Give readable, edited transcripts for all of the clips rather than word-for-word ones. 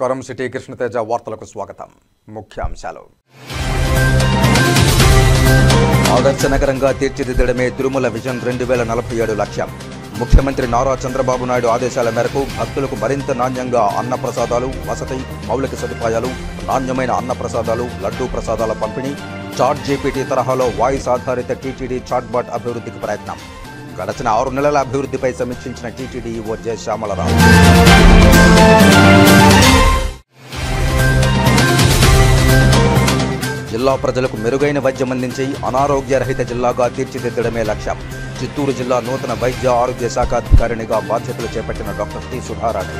నమస్కారం. సిటీ కృష్ణతేజ వార్తలకు స్వాగతం. ముఖ్యాంశాలు. ఆదర్శ నగరంగా తీర్చిదిద్దడమే తిరుమల విజన్ 2047 లక్ష్యం. ముఖ్యమంత్రి నారా చంద్రబాబు నాయుడు ఆదేశాల మేరకు భక్తులకు మరింత నాణ్యంగా అన్నప్రసాదాలు, వసతి, మౌలిక సదుపాయాలు, నాణ్యమైన అన్నప్రసాదాలు, లడ్డూ ప్రసాదాల పంపిణీ, చాట్ జీపీటీ తరహాలో వాయిస్ ఆధారిత టీటీడీ చాట్బాట్ అభివృద్ధికి ప్రయత్నం. గడచిన 6 నెలల అభివృద్ధిపై సమీక్షించిన టీటీడీ ఈవో జె శ్యామలరావు. జిల్లా ప్రజలకు మెరుగైన వైద్యం అందించి అనారోగ్యరహిత జిల్లాగా తీర్చిదిద్దడమే లక్ష్యం. చిత్తూరు జిల్లా నూతన వైద్య ఆరోగ్య శాఖ అధికారినిగా బాధ్యతలు చేపట్టిన డాక్టర్ టి సుధారాణి.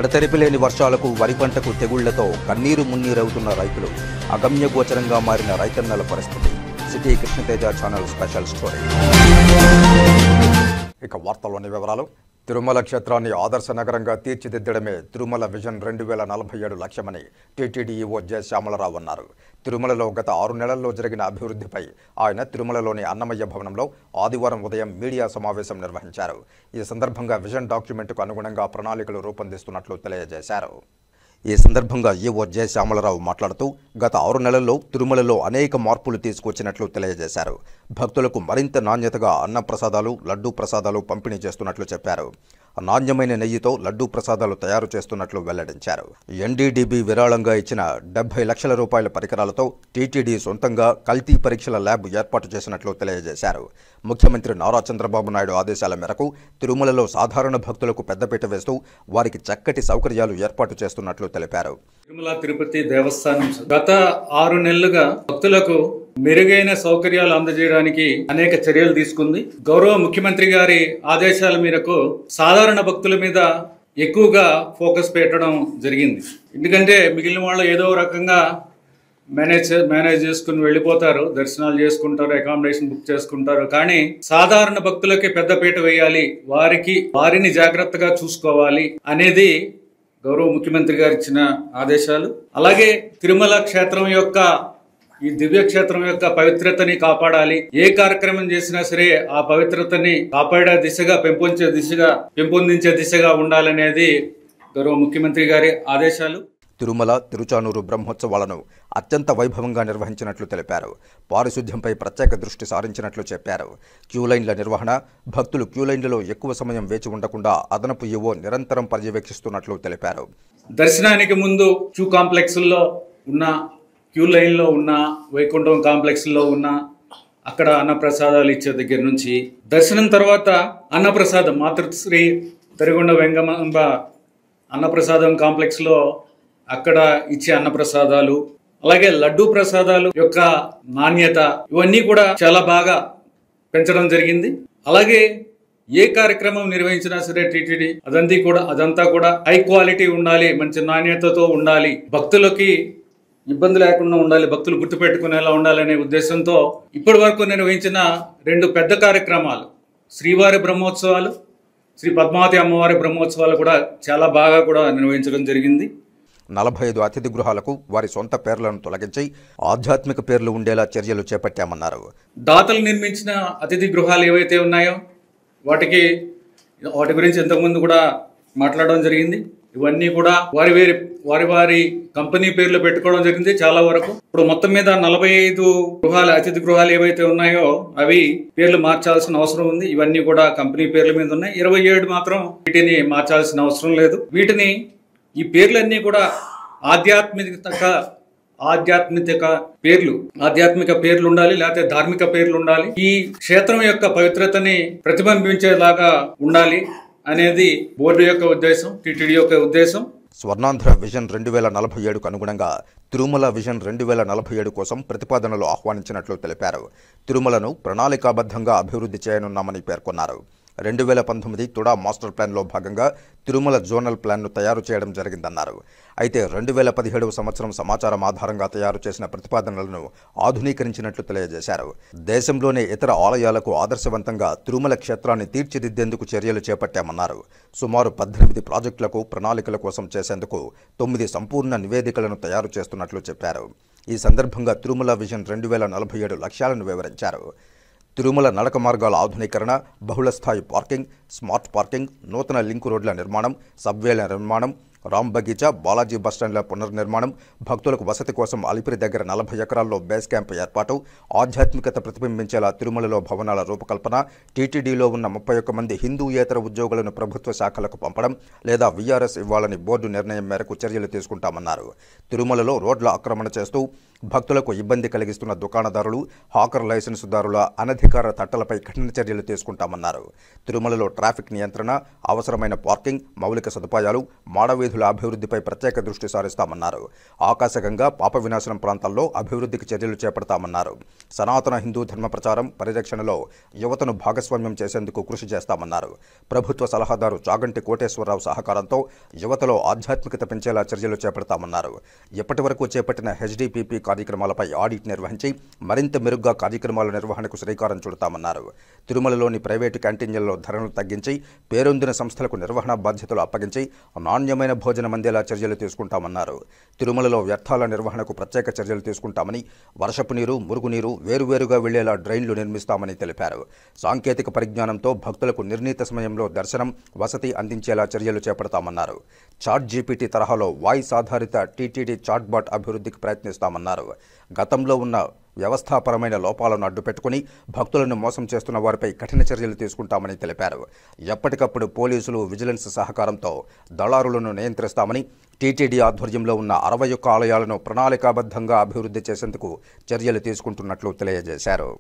ఎడతెరిపి లేని వర్షాలకు వరి పంటకు తెగుళ్లతో కన్నీరు మున్నీరవుతున్న రైతులు, అగమ్యగోచరంగా మారిన రైతన్నల పరిస్థితి. City Krishna Teja channel special story. ఇక వార్తల్లోని వివరాలు. తిరుమల క్షేత్రాన్ని ఆదర్శ నగరంగా తీర్చిదిద్దడమే తిరుమల విజన్ 2047 లక్ష్యమని టీటీడీ ఈవో జె శ్యామలరావు అన్నారు. తిరుమలలో గత 6 నెలల్లో జరిగిన అభివృద్ధిపై ఆయన తిరుమలలోని అన్నమయ్య భవనంలో ఆదివారం ఉదయం మీడియా సమావేశం నిర్వహించారు. ఈ సందర్భంగా విజన్ డాక్యుమెంట్కు అనుగుణంగా ప్రణాళికలు రూపొందిస్తున్నట్లు తెలియజేశారు. ఈ సందర్భంగా ఈవో జె శ్యామలరావు మాట్లాడుతూ గత 6 నెలల్లో తిరుమలలో అనేక మార్పులు తీసుకొచ్చినట్లు తెలియజేశారు. భక్తులకు మరింత నాణ్యతగా అన్నప్రసాదాలు, లడ్డూ ప్రసాదాలు పంపిణీ చేస్తున్నట్లు చెప్పారు. నాణ్యమైన నెయ్యితో లడ్డూ ప్రసాదాలు తయారు చేస్తున్నట్లు వెల్లడించారు. ఎన్డీడీబీ విరాళంగా ఇచ్చిన 70 లక్షల రూపాయల పరికరాలతో టీటీడీ సొంతంగా కల్తీ పరీక్షల ల్యాబ్ ఏర్పాటు చేసినట్లు తెలియజేశారు. ముఖ్యమంత్రి నారా చంద్రబాబు నాయుడు ఆదేశాల మేరకు తిరుమలలో సాధారణ భక్తులకు పెద్దపీట వేస్తూ వారికి చక్కటి సౌకర్యాలు ఏర్పాటు చేస్తున్నట్లు తెలిపారు. తిరుమల తిరుపతి దేవస్థానం గత 6 నెలలుగా భక్తులకు మెరుగైన సౌకర్యాలు అందజేయడానికి అనేక చర్యలు తీసుకుంది. గౌరవ ముఖ్యమంత్రి గారి ఆదేశాల మేరకు సాధారణ భక్తుల మీద ఎక్కువగా ఫోకస్ పెట్టడం జరిగింది. ఎందుకంటే మిగిలిన వాళ్ళు ఏదో రకంగా మేనేజ్ చేసుకుని వెళ్ళిపోతారు, దర్శనాలు చేసుకుంటారు, అకామిడేషన్ బుక్ చేసుకుంటారు. కానీ సాధారణ భక్తులకి పెద్దపీట వేయాలి, వారిని జాగ్రత్తగా చూసుకోవాలి అనేది గౌరవ ముఖ్యమంత్రి గారు ఇచ్చిన ఆదేశాలు. అలాగే తిరుమల క్షేత్రం యొక్క ఈ దివ్య క్షేత్రం యొక్క పవిత్రతని కాపాడాలి. ఏ కార్యక్రమం చేసినా సరే ఆ పవిత్రతని కాపాడే దిశగా, పెంపొందించే దిశగా ఉండాలనేది గౌరవ ముఖ్యమంత్రి గారి ఆదేశాలు. తిరుమల, తిరుచానూరు బ్రహ్మోత్సవాలను అత్యంత వైభవంగా నిర్వహించినట్లు తెలిపారు. పారిశుద్ధ్యంపై ప్రత్యేక దృష్టి సారించినట్లు చెప్పారు. క్యూలైన్ల నిర్వహణ, భక్తులు క్యూలైన్లలో ఎక్కువ సమయం వేచి ఉండకుండా అదనపు ఈవో నిరంతరం పర్యవేక్షిస్తున్నట్లు తెలిపారు. దర్శనానికి ముందు క్యూ కాంప్లెక్స్లో ఉన్న, క్యూ లైన్లో ఉన్న, వైకుంఠం కాంప్లెక్స్లో ఉన్న అక్కడ అన్నప్రసాదాలు ఇచ్చే దగ్గర నుంచి దర్శనం తర్వాత అన్నప్రసాదం మాతృశ్రీ తరిగొండ వెంగమాంబ అన్నప్రసాదం కాంప్లెక్స్లో అక్కడ ఇచ్చే అన్నప్రసాదాలు, అలాగే లడ్డూ ప్రసాదాలు యొక్క నాణ్యత, ఇవన్నీ కూడా చాలా బాగా పెంచడం జరిగింది. అలాగే ఏ కార్యక్రమం నిర్వహించినా సరే టీటీడీ అదంతా కూడా హై క్వాలిటీ ఉండాలి, మంచి నాణ్యతతో ఉండాలి, భక్తులకి ఇబ్బంది లేకుండా ఉండాలి, భక్తులు గుర్తుపెట్టుకునేలా ఉండాలనే ఉద్దేశంతో ఇప్పటి వరకు నిర్వహించిన 2 పెద్ద కార్యక్రమాలు, శ్రీవారి బ్రహ్మోత్సవాలు, శ్రీ పద్మావతి అమ్మవారి బ్రహ్మోత్సవాలు కూడా చాలా బాగా కూడా నిర్వహించడం జరిగింది. 45 అతిథి గృహాలకు వారి సొంత పేర్లను తొలగించి ఆధ్యాత్మిక పేర్లు ఉండేలా చర్యలు చేపట్టామన్నారు. దాతలు నిర్మించిన అతిథి గృహాలు ఏవైతే ఉన్నాయో వాటి గురించి ఇంతకుముందు కూడా మాట్లాడడం జరిగింది. ఇవన్నీ కూడా వారి కంపెనీ పేర్లు పెట్టుకోవడం జరిగింది చాలా వరకు. ఇప్పుడు మొత్తం మీద 45 అతిథి గృహాలు ఏవైతే ఉన్నాయో అవి పేర్లు మార్చాల్సిన అవసరం ఉంది. ఇవన్నీ కూడా కంపెనీ పేర్ల మీద ఉన్నాయి. 27 మాత్రం వీటిని మార్చాల్సిన అవసరం లేదు. ఈ పేర్లన్నీ కూడా ఆధ్యాత్మిక పేర్లు ఉండాలి, లేకపోతే ధార్మిక పేర్లు ఉండాలి. ఈ క్షేత్రం యొక్క పవిత్రతని ప్రతిబింబించేలాగా ఉండాలి అనేది బోర్డు యొక్క ఉద్దేశం, టీటీడీ యొక్క ఉద్దేశం. స్వర్ణాంధ్ర విజన్ 2047కు అనుగుణంగా తిరుమల విజన్ 2047 కోసం ప్రతిపాదనలు ఆహ్వానించినట్లు తెలిపారు. తిరుమలను ప్రణాళికాబద్ధంగా అభివృద్ధి చేయనున్నామని పేర్కొన్నారు. 2019 తుడా మాస్టర్ ప్లాన్లో భాగంగా తిరుమల జోనల్ ప్లాన్ను తయారు చేయడం జరిగిందన్నారు. అయితే 2017 సంవత్సరం సమాచారం ఆధారంగా తయారు చేసిన ప్రతిపాదనలను ఆధునీకరించినట్లు తెలియజేశారు. దేశంలోనే ఇతర ఆలయాలకు ఆదర్శవంతంగా తిరుమల క్షేత్రాన్ని తీర్చిదిద్దేందుకు చర్యలు చేపట్టామన్నారు. సుమారు 18 ప్రాజెక్టులకు ప్రణాళికల కోసం చేసేందుకు 9 సంపూర్ణ నివేదికలను తయారు చేస్తున్నట్లు చెప్పారు. ఈ సందర్భంగా తిరుమల విజన్ 2047 లక్ష్యాలను వివరించారు. తిరుమల నడక మార్గాల ఆధునీకరణ, బహుళస్థాయి పార్కింగ్, స్మార్ట్ పార్కింగ్, నూతన లింకు రోడ్ల నిర్మాణం, సబ్వేల నిర్మాణం, రామ్ బగీచా, బాలాజీ బస్టాండ్ల పునర్నిర్మాణం, భక్తులకు వసతి కోసం అలిపిరి దగ్గర 40 ఎకరాల్లో బేస్ క్యాంప్ ఏర్పాటు, ఆధ్యాత్మికత ప్రతిబింబించేలా తిరుమలలో భవనాల రూపకల్పన, టీటీడీలో ఉన్న 31 మంది హిందూయేతర ఉద్యోగులను ప్రభుత్వ శాఖలకు పంపడం లేదా వీఆర్ఎస్ ఇవ్వాలని బోర్డు నిర్ణయం మేరకు చర్యలు తీసుకుంటామన్నారు. తిరుమలలో రోడ్ల ఆక్రమణ చేస్తూ భక్తులకు ఇబ్బంది కలిగిస్తున్న దుకాణదారులు, హాకర్ లైసెన్సుదారుల అనధికార తట్టలపై కఠిన చర్యలు తీసుకుంటామన్నారు. తిరుమలలో ట్రాఫిక్ నియంత్రణ, అవసరమైన పార్కింగ్, మౌలిక సదుపాయాలు, మాడవీధుల అభివృద్ధిపై ప్రత్యేక దృష్టి సారిస్తామన్నారు. ఆకాశగంగా, పాప వినాశనం ప్రాంతాల్లో అభివృద్ధికి చర్యలు చేపడతామన్నారు. సనాతన హిందూ ధర్మ ప్రచారం, పరిరక్షణలో యువతను భాగస్వామ్యం చేసేందుకు కృషి చేస్తామన్నారు. ప్రభుత్వ సలహాదారు చాగంటి కోటేశ్వరరావు సహకారంతో యువతలో ఆధ్యాత్మికత పెంచేలా చర్యలు చేపడతామన్నారు. ఇప్పటి వరకు చేపట్టిన హెచ్డిపిపి కార్యక్రమాలపై ఆడిట్ నిర్వహించి మరింత మెరుగ్గా కార్యక్రమాల నిర్వహణకు శ్రీకారం చుడతామన్నారు. తిరుమలలోని ప్రైవేటు క్యాంటీన్లలో ధరలు తగ్గించి పేరొందిన సంస్థలకు నిర్వహణ బాధ్యతలు అప్పగించి నాణ్యమైన భోజనం అందేలా చర్యలు తీసుకుంటామన్నారు. తిరుమలలో వ్యర్థాల నిర్వహణకు ప్రత్యేక చర్యలు తీసుకుంటామని, వర్షపు నీరు, మురుగునీరు వేరువేరుగా వెళ్లేలా డ్రైన్లు నిర్మిస్తామని తెలిపారు. సాంకేతిక పరిజ్ఞానంతో భక్తులకు నిర్ణీత సమయంలో దర్శనం, వసతి అందించేలా చర్యలు చేపడతామన్నారు. చాట్ జీపీటీ తరహాలో వాయిస్ ఆధారిత టీటీడీ చాట్బాట్ అభివృద్ధికి ప్రయత్నిస్తామన్నారు. గతంలో ఉన్న వ్యవస్థాపరమైన లోపాలను అడ్డుపెట్టుకుని భక్తులను మోసం చేస్తున్న వారిపై కఠిన చర్యలు తీసుకుంటామని తెలిపారు. ఎప్పటికప్పుడు పోలీసులు, విజిలెన్స్ సహకారంతో దళారులను నియంత్రిస్తామని, టీటీడీ ఆధ్వర్యంలో ఉన్న 61 ఆలయాలను ప్రణాళికాబద్ధంగా అభివృద్ధి చేసేందుకు చర్యలు తీసుకుంటున్నట్లు తెలియజేశారు.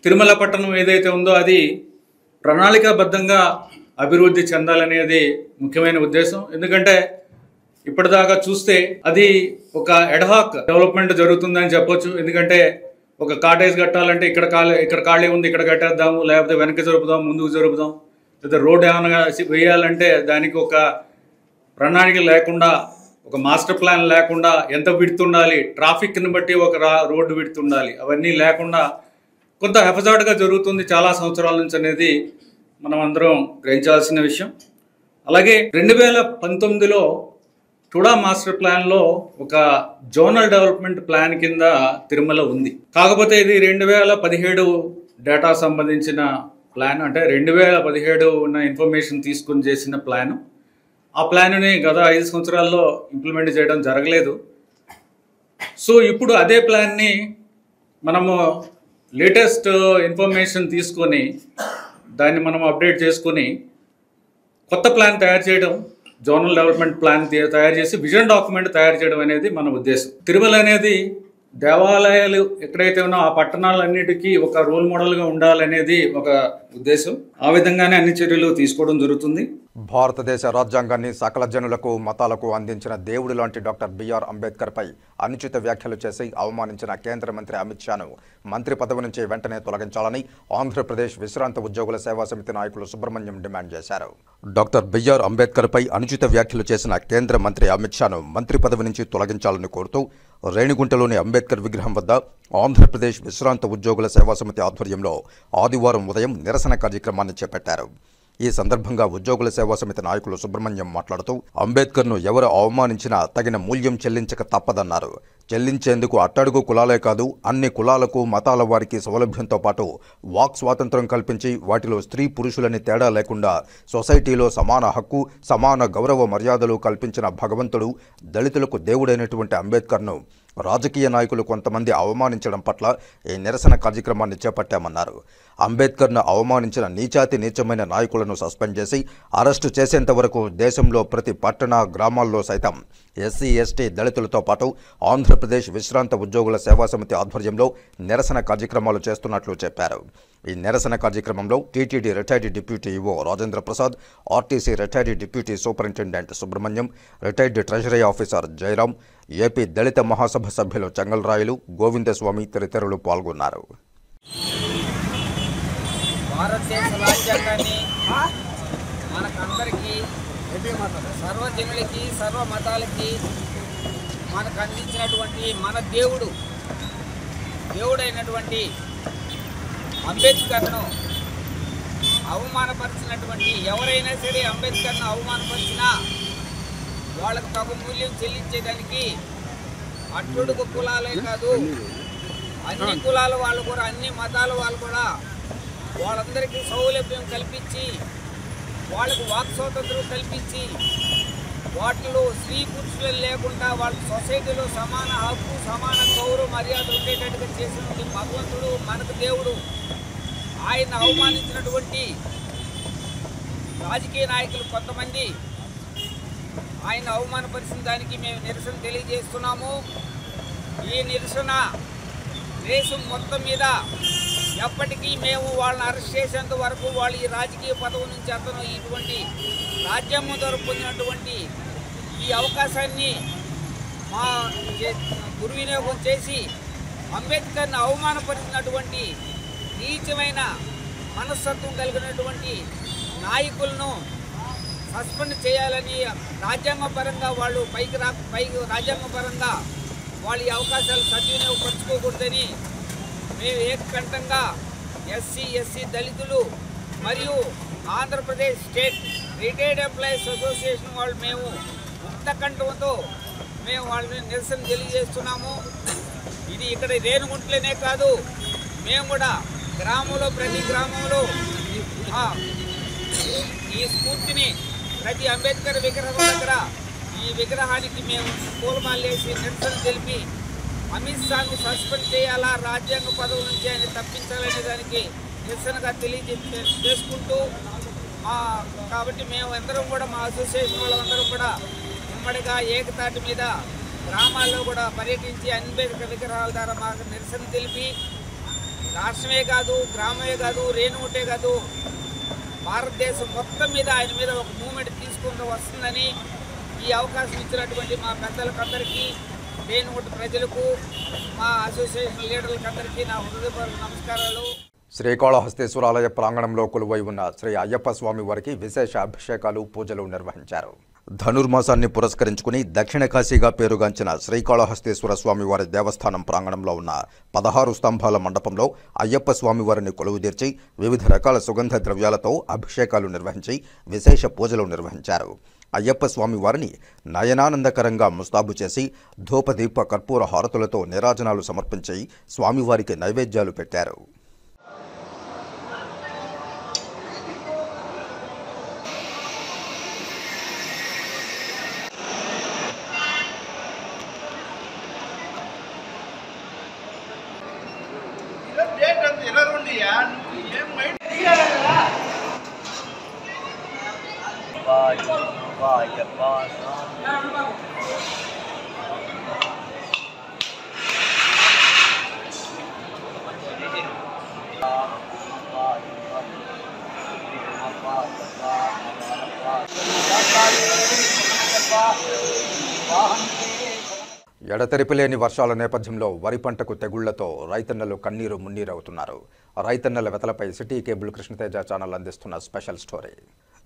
తిరుమల పట్టణం ఏదైతే ఉందో అది ప్రణాళికాబద్ధంగా అభివృద్ధి చెందాలనేది ముఖ్యమైన ఉద్దేశం. ఎందుకంటే ఇప్పటిదాకా చూస్తే అది ఒక ఎడ్హాక్ డెవలప్మెంట్ జరుగుతుందని చెప్పొచ్చు. ఎందుకంటే ఒక కాటేజ్ కట్టాలంటే ఇక్కడ ఖాళీ ఉంది, ఇక్కడ కట్టేద్దాము, లేకపోతే వెనక్కి జరుపుదాం, ముందుకు జరుపుదాం, లేదా రోడ్ ఏమైనా వేయాలంటే దానికి ఒక ప్రణాళిక లేకుండా, ఒక మాస్టర్ ప్లాన్ లేకుండా, ఎంత విడ్త్ ఉండాలి, ట్రాఫిక్ని బట్టి ఒక రోడ్డు విడ్త్ ఉండాలి, అవన్నీ లేకుండా కొంత హెఫజార్డ్గా జరుగుతుంది చాలా సంవత్సరాల నుంచి అనేది మనం అందరం గ్రహించాల్సిన విషయం. అలాగే 2019లో టుడా మాస్టర్ ప్లాన్లో ఒక జోనల్ డెవలప్మెంట్ ప్లాన్ కింద తిరుమల ఉంది. కాకపోతే ఇది 2017 డేటా సంబంధించిన ప్లాన్, అంటే 2017 ఉన్న ఇన్ఫర్మేషన్ తీసుకుని చేసిన ప్లాన్. ఆ ప్లాన్ని గత 5 సంవత్సరాల్లో ఇంప్లిమెంట్ చేయడం జరగలేదు. సో ఇప్పుడు అదే ప్లాన్ని మనము లేటెస్ట్ ఇన్ఫర్మేషన్ తీసుకొని దాన్ని మనం అప్డేట్ చేసుకొని కొత్త ప్లాన్ తయారు చేయడం, జోనల్ డెవలప్మెంట్ ప్లాన్ తయారు చేసి విజన్ డాక్యుమెంట్ తయారు చేయడం అనేది మన ఉద్దేశం. తిరుమల అనేది దేవాలయాలు ఎక్కడైతే ఉన్నా ఆ పట్టణాలన్నిటికీ ఒక రోల్ మోడల్గా ఉండాలనేది ఒక ఉద్దేశం. ఆ విధంగానే అన్ని చర్యలు తీసుకోవడం జరుగుతుంది. భారతదేశ రాజ్యాంగాన్ని సకల జనులకు, మతాలకు అందించిన దేవుడు లాంటి డాక్టర్ బిఆర్ అంబేద్కర్పై అనుచిత వ్యాఖ్యలు చేసి అవమానించిన కేంద్ర మంత్రి అమిత్ షాను మంత్రి పదవి నుంచి వెంటనే తొలగించాలని ఆంధ్రప్రదేశ్ విశ్రాంత ఉద్యోగుల సేవా సమితి నాయకులు సుబ్రహ్మణ్యం డిమాండ్ చేశారు. డాక్టర్ బిఆర్ అంబేద్కర్పై అనుచిత వ్యాఖ్యలు చేసిన కేంద్ర మంత్రి అమిత్ షాను మంత్రి పదవి నుంచి తొలగించాలని కోరుతూ రేణిగుంటలోని అంబేద్కర్ విగ్రహం వద్ద ఆంధ్రప్రదేశ్ విశ్రాంత ఉద్యోగుల సేవా సమితి ఆధ్వర్యంలో ఆదివారం ఉదయం నిరసన కార్యక్రమాన్ని చేపట్టారు. ఈ సందర్భంగా ఉద్యోగుల సేవా సమితి నాయకులు సుబ్రహ్మణ్యం మాట్లాడుతూ అంబేద్కర్ను ఎవరు అవమానించినా తగిన మూల్యం చెల్లించక తప్పదన్నారు. చెల్లించేందుకు అట్టడుగు కులాలే కాదు, అన్ని కులాలకు, మతాల వారికి సౌలభ్యంతో పాటు వాక్ స్వాతంత్రం కల్పించి వాటిలో స్త్రీ పురుషులని తేడా లేకుండా సొసైటీలో సమాన హక్కు, సమాన గౌరవ మర్యాదలు కల్పించిన భగవంతుడు, దళితులకు దేవుడైనటువంటి అంబేద్కర్ను రాజకీయ నాయకులు కొంతమంది అవమానించడం పట్ల ఈ నిరసన కార్యక్రమాన్ని చేపట్టామన్నారు. అంబేద్కర్ను అవమానించిన నీచాతి నీచమైన నాయకులను సస్పెండ్ చేసి అరెస్టు చేసేంత వరకు దేశంలో ప్రతి పట్టణ, గ్రామాల్లో సైతం ఎస్సీ, ఎస్టీ, దళితులతో పాటు ఆంధ్రప్రదేశ్ విశ్రాంత ఉద్యోగుల సేవా సమితి ఆధ్వర్యంలో నిరసన కార్యక్రమాలు చేస్తున్నట్లు చెప్పారు. ఈ నిరసన కార్యక్రమంలో TTD retired deputy EO Rajendra Prasad, RTC retired deputy superintendent Subrahmanyam, retired treasury officer Jayaram, AP Dalit Mahasabha సభ్యులు చెంగల్రాయలు, గోవిందస్వామి తదితరులు పాల్గొన్నారు. భారతదేశ రాజ్యాంగాన్ని మనకందరికీ, సర్వజనులకి, సర్వ మతాలకి మనకు అందించినటువంటి మన దేవుడైనటువంటి అంబేద్కర్ను అవమానపరిచినటువంటి ఎవరైనా సరే అంబేద్కర్ను అవమానపరిచినా వాళ్ళకు తగు మూల్యం చెల్లించేదానికి అట్టడుగు కులాలే కాదు, అన్ని కులాల వాళ్ళు కూడా, అన్ని మతాల వాళ్ళు కూడా వాళ్ళందరికీ సౌలభ్యం కల్పించి వాళ్ళకు వాక్ స్వాతంత్రం కల్పించి వాటిలో స్త్రీ పురుషులు లేకుండా వాళ్ళ సొసైటీలో సమాన హక్కు సమాన గౌరవ మర్యాద ఉండేటట్టుగా చేసినటువంటి భగవంతుడు మనకు దేవుడు. ఆయన అవమానించినటువంటి రాజకీయ నాయకులు కొంతమంది ఆయన అవమానపరిచిన దానికి మేము నిరసన తెలియజేస్తున్నాము. ఈ నిరసన దేశం మొత్తం మీద ఎప్పటికీ మేము వాళ్ళని అరెస్ట్ చేసేంత వరకు వాళ్ళు ఈ రాజకీయ పదవి నుంచి అతను ఇటువంటి రాజ్యాంగం ద్వారా పొందినటువంటి ఈ అవకాశాన్ని మా దుర్వినియోగం చేసి అంబేద్కర్ని అవమానపరిచినటువంటి నీచమైన మనస్తత్వం కలిగినటువంటి నాయకులను సస్పెండ్ చేయాలని రాజ్యాంగపరంగా వాళ్ళు పైకి రాజ్యాంగపరంగా వాళ్ళ ఈ అవకాశాలు సద్వినియోగపరచుకోకూడదని మేము ఏకకంఠంగా ఎస్సీ దళితులు మరియు Andhra Pradesh state retired employees association వాళ్ళు మేము ముక్తకంఠంతో మేము వాళ్ళని నిరసన తెలియజేస్తున్నాము. ఇది ఇక్కడ రేణుగుంట్లనే కాదు, మేము కూడా గ్రామంలో ప్రతి గ్రామంలో ఈ స్ఫూర్తిని ప్రతి అంబేద్కర్ విగ్రహం దగ్గర ఈ విగ్రహానికి మేము పూలమాలేసి నిరసన తెలిపి అమిత్ షాను సస్పెండ్ చేయాలా, రాజ్యాంగ పదవి నుంచి ఆయన తప్పించాలనే దానికి నిరసనగా చేసుకుంటూ కాబట్టి మేము అందరం కూడా మా అసోసియేషన్ వాళ్ళందరం కూడా ఉమ్మడిగా ఏకతాటి మీద గ్రామాల్లో కూడా పర్యటించి అంబేద్కర్ విగ్రహాల ద్వారా మాకు నిరసన తెలిపి రాష్ట్రమే కాదు, గ్రామమే కాదు, రేణుగుంటే కాదు, భారతదేశం మొత్తం మీద ఆయన మీద ఒక మూమెంట్ తీసుకుంటూ వస్తుందని ఈ అవకాశం ఇచ్చినటువంటి మా పెద్దలకందరికీ, రేణుగుంట ప్రజలకు, మా అసోసియేషన్ లీడర్లకు అందరికీ నా హృదయపూర్వక నమస్కారాలు. శ్రీకాళహస్తీశ్వరాలయ ప్రాంగణంలో కొలువై ఉన్న శ్రీ అయ్యప్ప స్వామి వారికి విశేష అభిషేకాలు, పూజలు నిర్వహించారు. ధనుర్మాసాన్ని పురస్కరించుకుని దక్షిణ కాశీగా పేరుగాంచిన శ్రీకాళహస్తీశ్వర స్వామివారి దేవస్థానం ప్రాంగణంలో ఉన్న 16 స్తంభాల మండపంలో అయ్యప్ప స్వామివారిని కొలువుదీర్చి వివిధ రకాల సుగంధ ద్రవ్యాలతో అభిషేకాలు నిర్వహించి విశేష పూజలు నిర్వహించారు. అయ్యప్ప స్వామివారిని నయనానందకరంగా ముస్తాబు చేసి ధూపదీప కర్పూర హారతులతో నీరాజనాలు సమర్పించి స్వామివారికి నైవేద్యాలు పెట్టారు. ఎడతెరిపిలేని వర్షాల నేపథ్యంలో వరి పంటకు తెగుళ్లతో రైతన్నలు కన్నీరు మున్నీరవుతున్నారు. రైతన్నల వెతలపై సిటీ కేబుల్ కృష్ణతేజ ఛానల్ అందిస్తున్న స్పెషల్ స్టోరీ.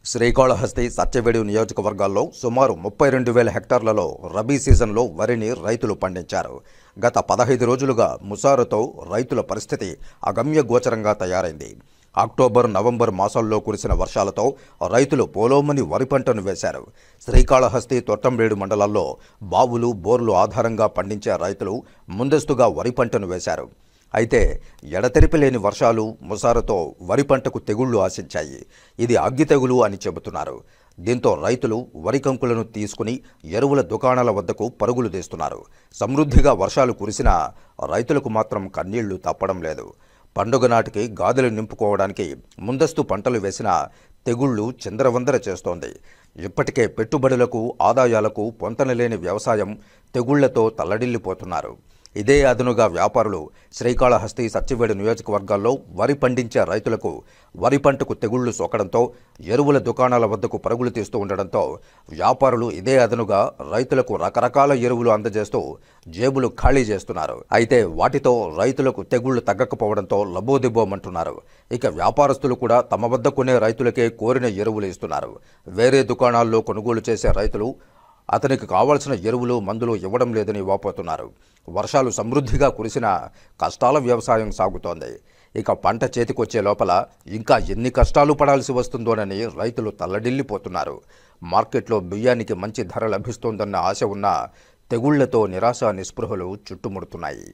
శ్రీకాళహస్తి, సత్యవేడు నియోజకవర్గాల్లో సుమారు 32,000 హెక్టార్లలో రబీ సీజన్లో వరిని రైతులు పండించారు. గత 15 రోజులుగా ముసారుతో రైతుల పరిస్థితి అగమ్య గోచరంగా తయారైంది. అక్టోబర్, నవంబర్ మాసాల్లో కురిసిన వర్షాలతో రైతులు పోలోమని వరి పంటను వేశారు. శ్రీకాళహస్తి, తొట్టంబేడు మండలాల్లో బావులు, బోర్లు ఆధారంగా పండించే రైతులు ముందస్తుగా వరి పంటను వేశారు. అయితే ఎడతెరిపిలేని వర్షాలు, ముసారుతో వరి పంటకు తెగుళ్లు ఆశించాయి. ఇది అగ్గి తెగులు అని చెబుతున్నారు. దీంతో రైతులు వరి కంకులను తీసుకుని ఎరువుల దుకాణాల వద్దకు పరుగులు తీస్తున్నారు. సమృద్ధిగా వర్షాలు కురిసినా రైతులకు మాత్రం కన్నీళ్లు తప్పడం లేదు. పండుగ నాటికి గాదెలు నింపుకోవడానికి ముందస్తు పంటలు వేసినా తెగుళ్లు చిందరవందర చేస్తోంది. ఇప్పటికే పెట్టుబడులకు, ఆదాయాలకు పొంతనలేని వ్యవసాయం తెగుళ్లతో తల్లడిల్లిపోతున్నారు. ఇదే అదనుగా వ్యాపారులు శ్రీకాళహస్తి, సత్యవేడు నియోజకవర్గాల్లో వరి పండించే రైతులకు వరి పంటకు తెగుళ్లు సోకడంతో ఎరువుల దుకాణాల వద్దకు పరుగులు తీస్తూ ఉండడంతో వ్యాపారులు ఇదే అదనుగా రైతులకు రకరకాల ఎరువులు అందజేస్తూ జేబులు ఖాళీ చేస్తున్నారు. అయితే వాటితో రైతులకు తెగుళ్లు తగ్గకపోవడంతో లబోదిబోమంటున్నారు. ఇక వ్యాపారస్తులు కూడా తమ వద్ద కొనే రైతులకే కోరిన ఎరువులు ఇస్తున్నారు. వేరే దుకాణాల్లో కొనుగోలు చేసే రైతులు అతనికి కావాల్సిన ఎరువులు, మందులు ఇవ్వడం లేదని వాపోతున్నారు. వర్షాలు సమృద్ధిగా కురిసినా కష్టాల వ్యవసాయం సాగుతోంది. ఇక పంట చేతికొచ్చే లోపల ఇంకా ఎన్ని కష్టాలు పడాల్సి వస్తుందోనని రైతులు తల్లడిల్లిపోతున్నారు. మార్కెట్లో బియ్యానికి మంచి ధర లభిస్తోందన్న ఆశ ఉన్నా తెగుళ్లతో నిరాశ, నిస్పృహలు చుట్టుముడుతున్నాయి.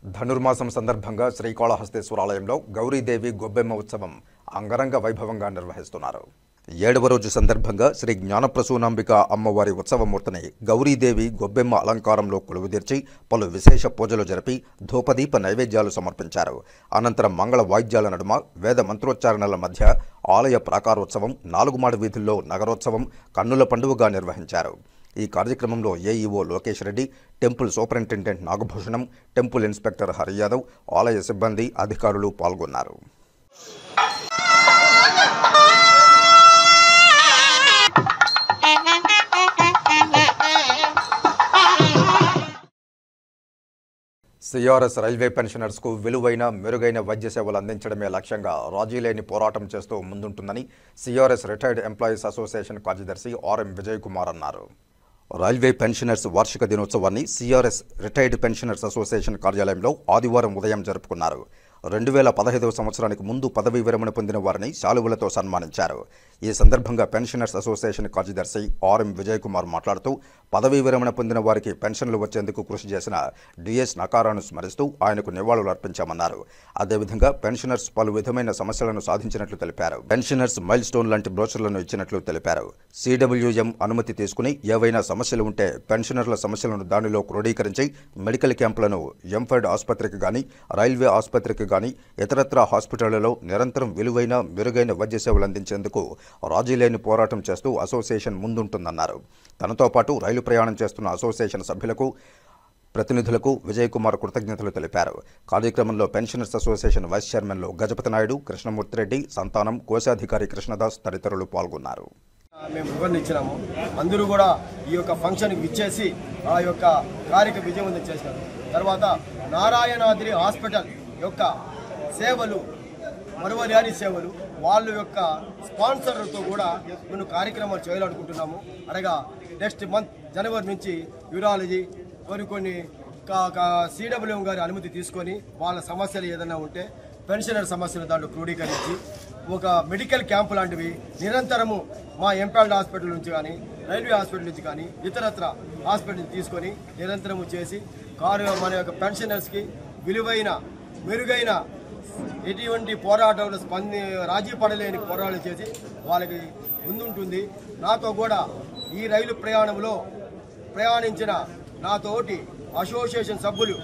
ధనుర్మాసం సందర్భంగా శ్రీకాళహస్తీశ్వరాలయంలో గౌరీదేవి గొబ్బెమ్మ ఉత్సవం అంగరంగ వైభవంగా నిర్వహిస్తున్నారు. 7వ రోజు సందర్భంగా శ్రీ జ్ఞానప్రసూనాంబిక అమ్మవారి ఉత్సవమూర్తిని గౌరీదేవి గొబ్బెమ్మ అలంకారంలో కొలువుదీర్చి పలు విశేష పూజలు జరిపి ధూపదీప నైవేద్యాలు సమర్పించారు. అనంతరం మంగళ వాయిద్యాల నడుమ వేద మంత్రోచ్చారణల మధ్య ఆలయ ప్రాకారోత్సవం, 4 మాడ వీధుల్లో నగరోత్సవం కన్నుల పండుగగా నిర్వహించారు. ఈ కార్యక్రమంలో AEO Lokesh Reddy, temple superintendent Nagabhushanam, temple inspector Hari Yadav, ఆలయ సిబ్బంది, అధికారులు పాల్గొన్నారు. సిఆర్ఎస్ రైల్వే పెన్షనర్స్కు విలువైన మెరుగైన వైద్య సేవలు అందించడమే లక్ష్యంగా రాజీలేని పోరాటం చేస్తూ ముందుంటుందని సిఆర్ఎస్ రిటైర్డ్ ఎంప్లాయీస్ అసోసియేషన్ కార్యదర్శి ఆర్ఎం విజయ్ కుమార్ అన్నారు. రైల్వే పెన్షనర్స్ వార్షిక దినోత్సవాన్ని సిఆర్ఎస్ రిటైర్డ్ పెన్షనర్స్ అసోసియేషన్ కార్యాలయంలో ఆదివారం ఉదయం జరుపుకున్నారు. 2015వ సంవత్సరానికి ముందు పదవీ విరమణ పొందిన వారిని శాలువలతో సన్మానించారు. ఈ సందర్భంగా పెన్షనర్స్ అసోసియేషన్ కార్యదర్శి ఆర్ఎం విజయ్ కుమార్ మాట్లాడుతూ పదవీ విరమణ పొందిన వారికి పెన్షన్లు వచ్చేందుకు కృషి చేసిన డిఎస్ నకారాను స్మరిస్తూ ఆయనకు నివాళులు అర్పించామన్నారు. అదేవిధంగా పెన్షనర్స్ పలు విధమైన సమస్యలను సాధించినట్లు తెలిపారు. పెన్షనర్స్ మైల్ స్టోన్ లాంటి బ్రోచర్లను ఇచ్చినట్లు తెలిపారు. సిడబ్ల్యూఎం అనుమతి తీసుకుని ఏవైనా సమస్యలు ఉంటే పెన్షనర్ల సమస్యలను దానిలో క్రోడీకరించి మెడికల్ క్యాంపులను ఎంఫెడ్ ఆసుపత్రికి గాని, రైల్వే ఆసుపత్రికి గాని, ఇతరత్రా హాస్పిటళ్లలో నిరంతరం విలువైన మెరుగైన వైద్య సేవలు అందించేందుకు రాజీలేని పోరాటం చేస్తూ అసోసియేషన్ ముందుంటుందన్నారు. తనతో పాటు రైలు ప్రయాణం చేస్తున్న అసోసియేషన్ సభ్యులకు, ప్రతినిధులకు విజయ్ కుమార్ కృతజ్ఞతలు తెలిపారు. కార్యక్రమంలో పెన్షనర్స్ అసోసియేషన్ వైస్ చైర్మన్లు గజపతి నాయుడు, కృష్ణమూర్తిరెడ్డి, సంతానం, కోశాధికారి కృష్ణదాస్ తదితరులు పాల్గొన్నారు. మేము వివరణ ఇచ్చినాము. అందరూ కూడా ఈ యొక్క ఫంక్షన్కి విచ్చేసి ఆ యొక్క కార్యక్రమ విజయవంతం చేసినారు. తర్వాత నారాయణాద్రి హాస్పిటల్ యొక్క సేవలు, మరువలేని సేవలు, వాళ్ళ యొక్క స్పాన్సర్లతో కూడా మేము కార్యక్రమాలు చేయాలనుకుంటున్నాము. అనగా నెక్స్ట్ మంత్ జనవరి నుంచి యూరాలజీ కొన్ని సిడబ్ల్యూఎం గారి అనుమతి తీసుకొని వాళ్ళ సమస్యలు ఏదైనా ఉంటే పెన్షనర్ సమస్యలు దాంట్లో క్రోడీకరించి ఒక మెడికల్ క్యాంపు లాంటివి నిరంతరము మా ఎంపాల్డ్ హాస్పిటల్ నుంచి కానీ, రైల్వే హాస్పిటల్ నుంచి కానీ, ఇతరత్ర హాస్పిటల్ నుంచి తీసుకొని నిరంతరము చేసి మన యొక్క పెన్షనర్స్కి విలువైన మెరుగైన ఎటువంటి పోరాటంలో రాజీ పడలేని పోరాటాలు చేసి వాళ్ళకి ముందుంటుంది. నాతో కూడా ఈ రైలు ప్రయాణంలో ప్రయాణించిన నాతోటి అసోసియేషన్ సభ్యులు,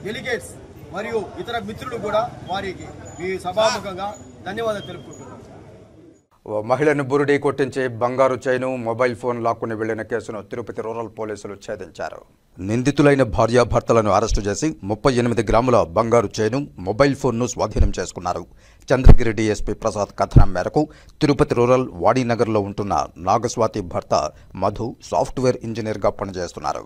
డెలిగేట్స్ మరియు ఇతర మిత్రులు కూడా వారికి ఈ సభాముఖంగా ధన్యవాదాలు తెలుపుకుంటున్నాను. మహిళను బురుడీ కొట్టించి బంగారు చైను, మొబైల్ ఫోన్ లాక్కుని వెళ్లిన కేసును తిరుపతి రూరల్ పోలీసులు ఛేదించారు. నిందితులైన భార్యాభర్తలను అరెస్టు చేసి 38 గ్రాముల బంగారు చైను, మొబైల్ ఫోన్ను స్వాధీనం చేసుకున్నారు. చంద్రగిరి డీఎస్పీ ప్రసాద్ కథనం మేరకు తిరుపతి రూరల్ వాడీనగర్లో ఉంటున్న నాగస్వాతి భర్త మధు సాఫ్ట్వేర్ ఇంజనీర్గా పనిచేస్తున్నారు.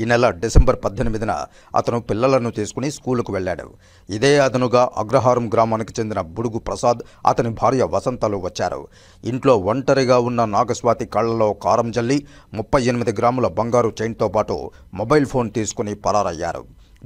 ఈ నెల డిసెంబర్ 18న అతను పిల్లలను తీసుకుని స్కూలుకు వెళ్లాడు. ఇదే అదనుగా అగ్రహారం గ్రామానికి చెందిన బుడుగు ప్రసాద్, అతని భార్య వసంతలు వచ్చారు. ఇంట్లో ఒంటరిగా ఉన్న నాగస్వాతి కళ్లలో కారం జల్లి 38 గ్రాముల బంగారు చైన్తో పాటు మొబైల్ ఫోన్ తీసుకుని పరారయ్యారు.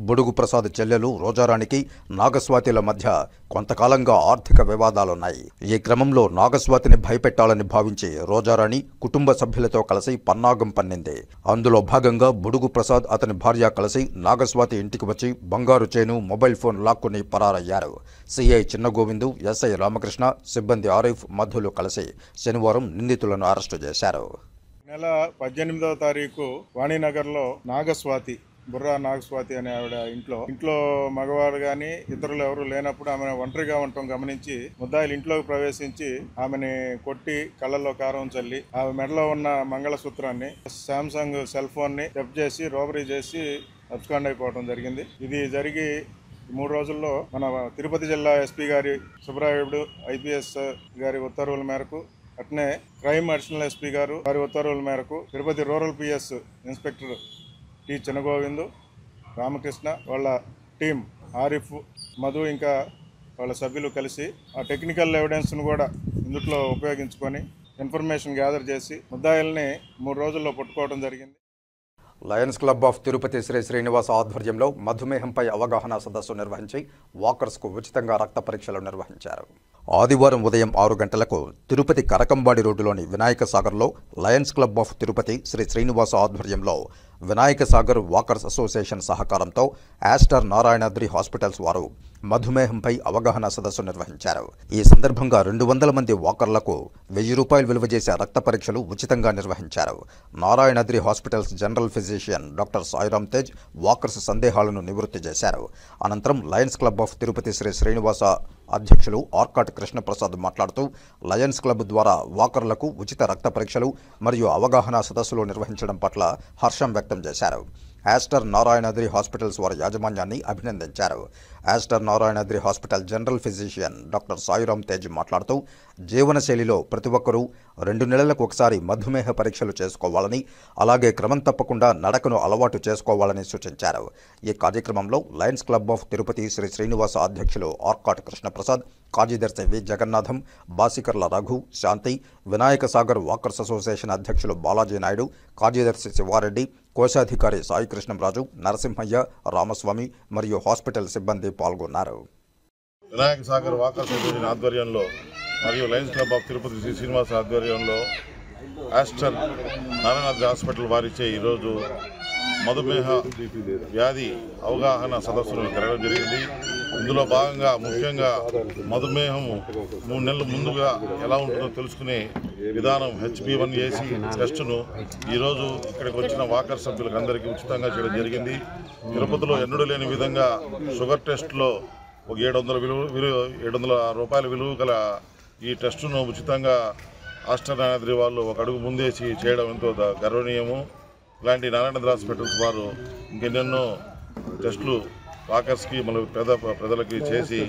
బుడుగు ప్రసాద్ చెల్లెలు రోజారాణికి నాగస్వాతిల మధ్య కొంతకాలంగా ఆర్థిక వివాదాలున్నాయి. ఈ క్రమంలో నాగస్వాతిని భయపెట్టాలని భావించి రోజారాణి కుటుంబ సభ్యులతో కలిసి పన్నాగం పన్నింది. అందులో భాగంగా బుడుగు ప్రసాద్, అతని భార్య కలిసి నాగస్వాతి ఇంటికి వచ్చి బంగారు చైను, మొబైల్ ఫోన్ లాక్కుని పరారయ్యారు. సిఐ చిన్నగోవిందు, ఎస్ఐ రామకృష్ణ, సిబ్బంది ఆరిఫ్, మధులు కలిసి శనివారం నిందితులను అరెస్టు చేశారు. నెల 18వ తారీఖు వాణినగర్లో నాగస్వాతి, బుర్రా నాగస్వాతి అనే ఆవిడ ఇంట్లో మగవాడు గాని ఇతరులు ఎవరు లేనప్పుడు ఆమె ఒంటరిగా ఉండటం గమనించి ముద్దాయిలు ఇంట్లోకి ప్రవేశించి ఆమెని కొట్టి కళ్ళల్లో కారం చల్లి ఆమె మెడలో ఉన్న మంగళసూత్రాన్ని, శాంసంగ్ సెల్ ఫోన్ ని జప్తు చేసి రోబరీ చేసి అబ్స్కాండ్ అయిపోవడం జరిగింది. ఇది జరిగి 3 రోజుల్లో మన తిరుపతి జిల్లా ఎస్పీ గారి సుబ్రాయుడు ఐపీఎస్ గారి ఉత్తర్వుల మేరకు, అట్నే క్రైమ్ అడిషనల్ ఎస్పీ గారు వారి ఉత్తర్వుల మేరకు Tirupati rural PS inspector T Chinnagovindu, Ramakrishna, వాళ్ళ టీం ఆరిఫ్, మధు, ఇంకా వాళ్ళ సభ్యులు కలిసి ఆ టెక్నికల్ ఎవిడెన్స్ను కూడా ఇందులో ఉపయోగించుకొని ఇన్ఫర్మేషన్ గ్యాదర్ చేసి ముద్దాయిల్ని 3 రోజుల్లో పట్టుకోవడం జరిగింది. Lions Club of Tirupati Shri Srinivasa ఆధ్వర్యంలో మధుమేహంపై అవగాహన సదస్సు నిర్వహించి వాకర్స్కు ఉచితంగా రక్త పరీక్షలు నిర్వహించారు. ఆదివారం ఉదయం 6 గంటలకు తిరుపతి కరకంబాడి రోడ్డులోని వినాయక సాగర్లో Lions Club of Tirupati Shri Srinivasa ఆధ్వర్యంలో వినాయక సాగర్ వాకర్స్ అసోసియేషన్ సహకారంతో ఆస్టర్ నారాయణాద్రి హాస్పిటల్స్ వారు మధుమేహంపై అవగాహన సదస్సు నిర్వహించారు. ఈ సందర్భంగా 200 మంది వాకర్లకు ₹1000 విలువ చేసే రక్త పరీక్షలు ఉచితంగా నిర్వహించారు. Narayanadri hospitals general physician doctor Sairam Tej walkers సందేహాలను నివృత్తి చేశారు. అనంతరం Lions Club of Tirupati Shri Srinivasa అధ్యక్షులు ఆర్కాట్ కృష్ణప్రసాద్ మాట్లాడుతూ లయన్స్ క్లబ్ ద్వారా వాకర్లకు ఉచిత రక్త పరీక్షలు మరియు అవగాహన సదస్సులు నిర్వహించడం పట్ల హర్షం వ్యక్తం చేశారు. ఆస్టర్ నారాయణాద్రి హాస్పిటల్స్ వారి యాజమాన్యాన్ని అభినందించారు. Aster Narayanadri hospital general physician doctor Sairam Tej మాట్లాడుతూ జీవనశైలిలో ప్రతి ఒక్కరూ 2 నెలలకు ఒకసారి మధుమేహ పరీక్షలు చేసుకోవాలని, అలాగే క్రమం తప్పకుండా నడకను అలవాటు చేసుకోవాలని సూచించారు. ఈ కార్యక్రమంలో Lions Club of Tirupati Shri Srinivasa అధ్యక్షులు ఆర్కాట్ కృష్ణప్రసాద్, కార్యదర్శి V Jagannatham, Basikarla Raghu, Shanti, Vinayaka Sagar walkers association అధ్యక్షులు బాలాజీ నాయుడు, కార్యదర్శి శివారెడ్డి, కోశాధికారి సాయి కృష్ణంరాజు, నరసింహయ్య, రామస్వామి మరియు హాస్పిటల్ సిబ్బంది పాల్గొన్నారు. వినాయక సాగర్ వాకర్స్ అసోసియేషన్ ఆధ్వర్యంలో మరియు Lions Club of Tirupati Shri Srinivasa ఆధ్వర్యంలో ఆస్టర్ నారాయణాద్రి హాస్పిటల్ వారిచే ఈరోజు మధుమేహ వ్యాధి అవగాహన సదస్సులు జరగడం జరిగింది. ఇందులో భాగంగా ముఖ్యంగా మధుమేహము 3 నెలల ముందుగా ఎలా ఉంటుందో తెలుసుకునే విధానం HbA1c టెస్టును ఈరోజు ఇక్కడికి వచ్చిన వాకర్ సభ్యులకు అందరికీ ఉచితంగా చేయడం జరిగింది. తిరుపతిలో ఎన్నడూ లేని విధంగా షుగర్ టెస్ట్లో ఒక ₹700 విలువ గల ఈ టెస్టును ఉచితంగా ఆస్టర్ నారాయణాద్రి వాళ్ళు ఒక అడుగు ముందేసి చేయడం ఎంతో గర్వనీయము. ఇలాంటి నారాయణాద్రి హాస్పిటల్స్ వారు ఇంకెన్నెన్నో టెస్టులు వాకర్స్కి మన ప్రజలకి చేసి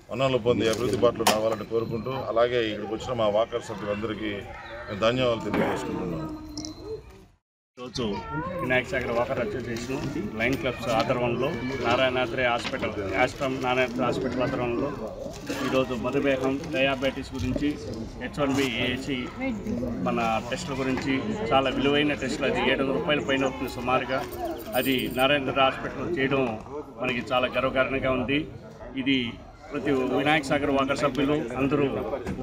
మన్ననలు పొంది అభివృద్ధి బాటలో రావాలని కోరుకుంటూ, అలాగే ఇక్కడికి వచ్చిన మా వాకర్ సభ్యులందరికీ ధన్యవాదాలు తెలియజేసుకుంటున్నాను. ఈరోజు Vinayaka Sagar walker association lion clubs ఆధ్వర్యంలో నారాయణాద్రి హాస్పిటల్ ఆస్ట్రమ్ నారాయణాద్రి హాస్పిటల్ ఆధ్వర్యంలో ఈరోజు మధుమేహం, డయాబెటీస్ గురించి, H1B/AC మన టెస్టుల గురించి చాలా విలువైన టెస్టులు, అది ₹700 పైన అవుతుంది సుమారుగా. అది నారాయణాద్రి హాస్పిటల్ చేయడం మనకి చాలా గర్వకారణంగా ఉంది. ఇది ప్రతి వినాయక సాగర్ వాకర్ సభ్యులు అందరూ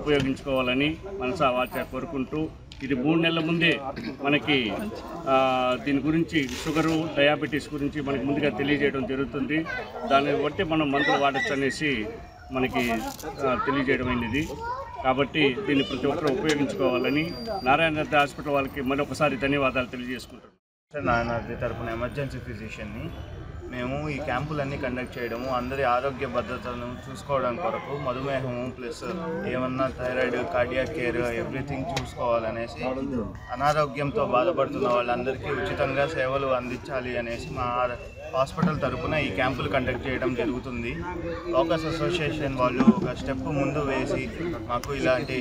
ఉపయోగించుకోవాలని మనసా వాచా కోరుకుంటూ, ఇది 3 నెలల ముందే మనకి దీని గురించి షుగరు, డయాబెటీస్ గురించి మనకి ముందుగా తెలియజేయడం జరుగుతుంది. దాన్ని బట్టి మనం మందులు వాడచ్చు అనేసి మనకి తెలియజేయడమైనది. కాబట్టి దీన్ని ప్రతి ఒక్కరూ ఉపయోగించుకోవాలని నారాయణాద్రి హాస్పిటల్ వాళ్ళకి మరొకసారి ధన్యవాదాలు తెలియజేసుకుంటున్నాం. నారాయణాద్రి తరపున ఎమర్జెన్సీ ఫిజిషియన్ని మేము ఈ క్యాంపులన్నీ కండక్ట్ చేయడము, అందరి ఆరోగ్య భద్రతను చూసుకోవడం కొరకు, మధుమేహము ప్లస్ ఏమన్నా థైరాయిడ్, కార్డియాక్ కేర్ ఎవ్రీథింగ్ చూసుకోవాలనేసి, అనారోగ్యంతో బాధపడుతున్న వాళ్ళందరికీ ఉచితంగా సేవలు అందించాలి అనేసి మా హాస్పిటల్ తరపున ఈ క్యాంపులు కండక్ట్ చేయడం జరుగుతుంది. వాకర్స్ అసోసియేషన్ వాళ్ళు ఒక స్టెప్ ముందు వేసి మాకు ఇలాంటి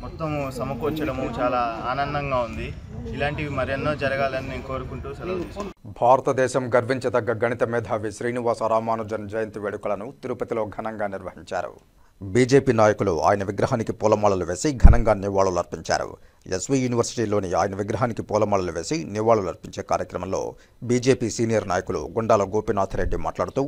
మొత్తం సమకూర్చడము చాలా ఆనందంగా ఉంది. ఇలాంటివి మరెన్నో జరగాలని నేను కోరుకుంటూ సెలవు తీసుకుంటాను. భారతదేశం గర్వించదగ్గ గణిత మేధావి శ్రీనివాస రామానుజన్ జయంతి వేడుకలను తిరుపతిలో ఘనంగా నిర్వహించారు. బీజేపీ నాయకులు ఆయన విగ్రహానికి పూలమాలలు వేసి ఘనంగా నివాళులర్పించారు. ఎస్వి యూనివర్సిటీలోని ఆయన విగ్రహానికి పూలమాలలు వేసి నివాళులర్పించే కార్యక్రమంలో బీజేపీ సీనియర్ నాయకులు గుండాల గోపీనాథ్ రెడ్డి మాట్లాడుతూ,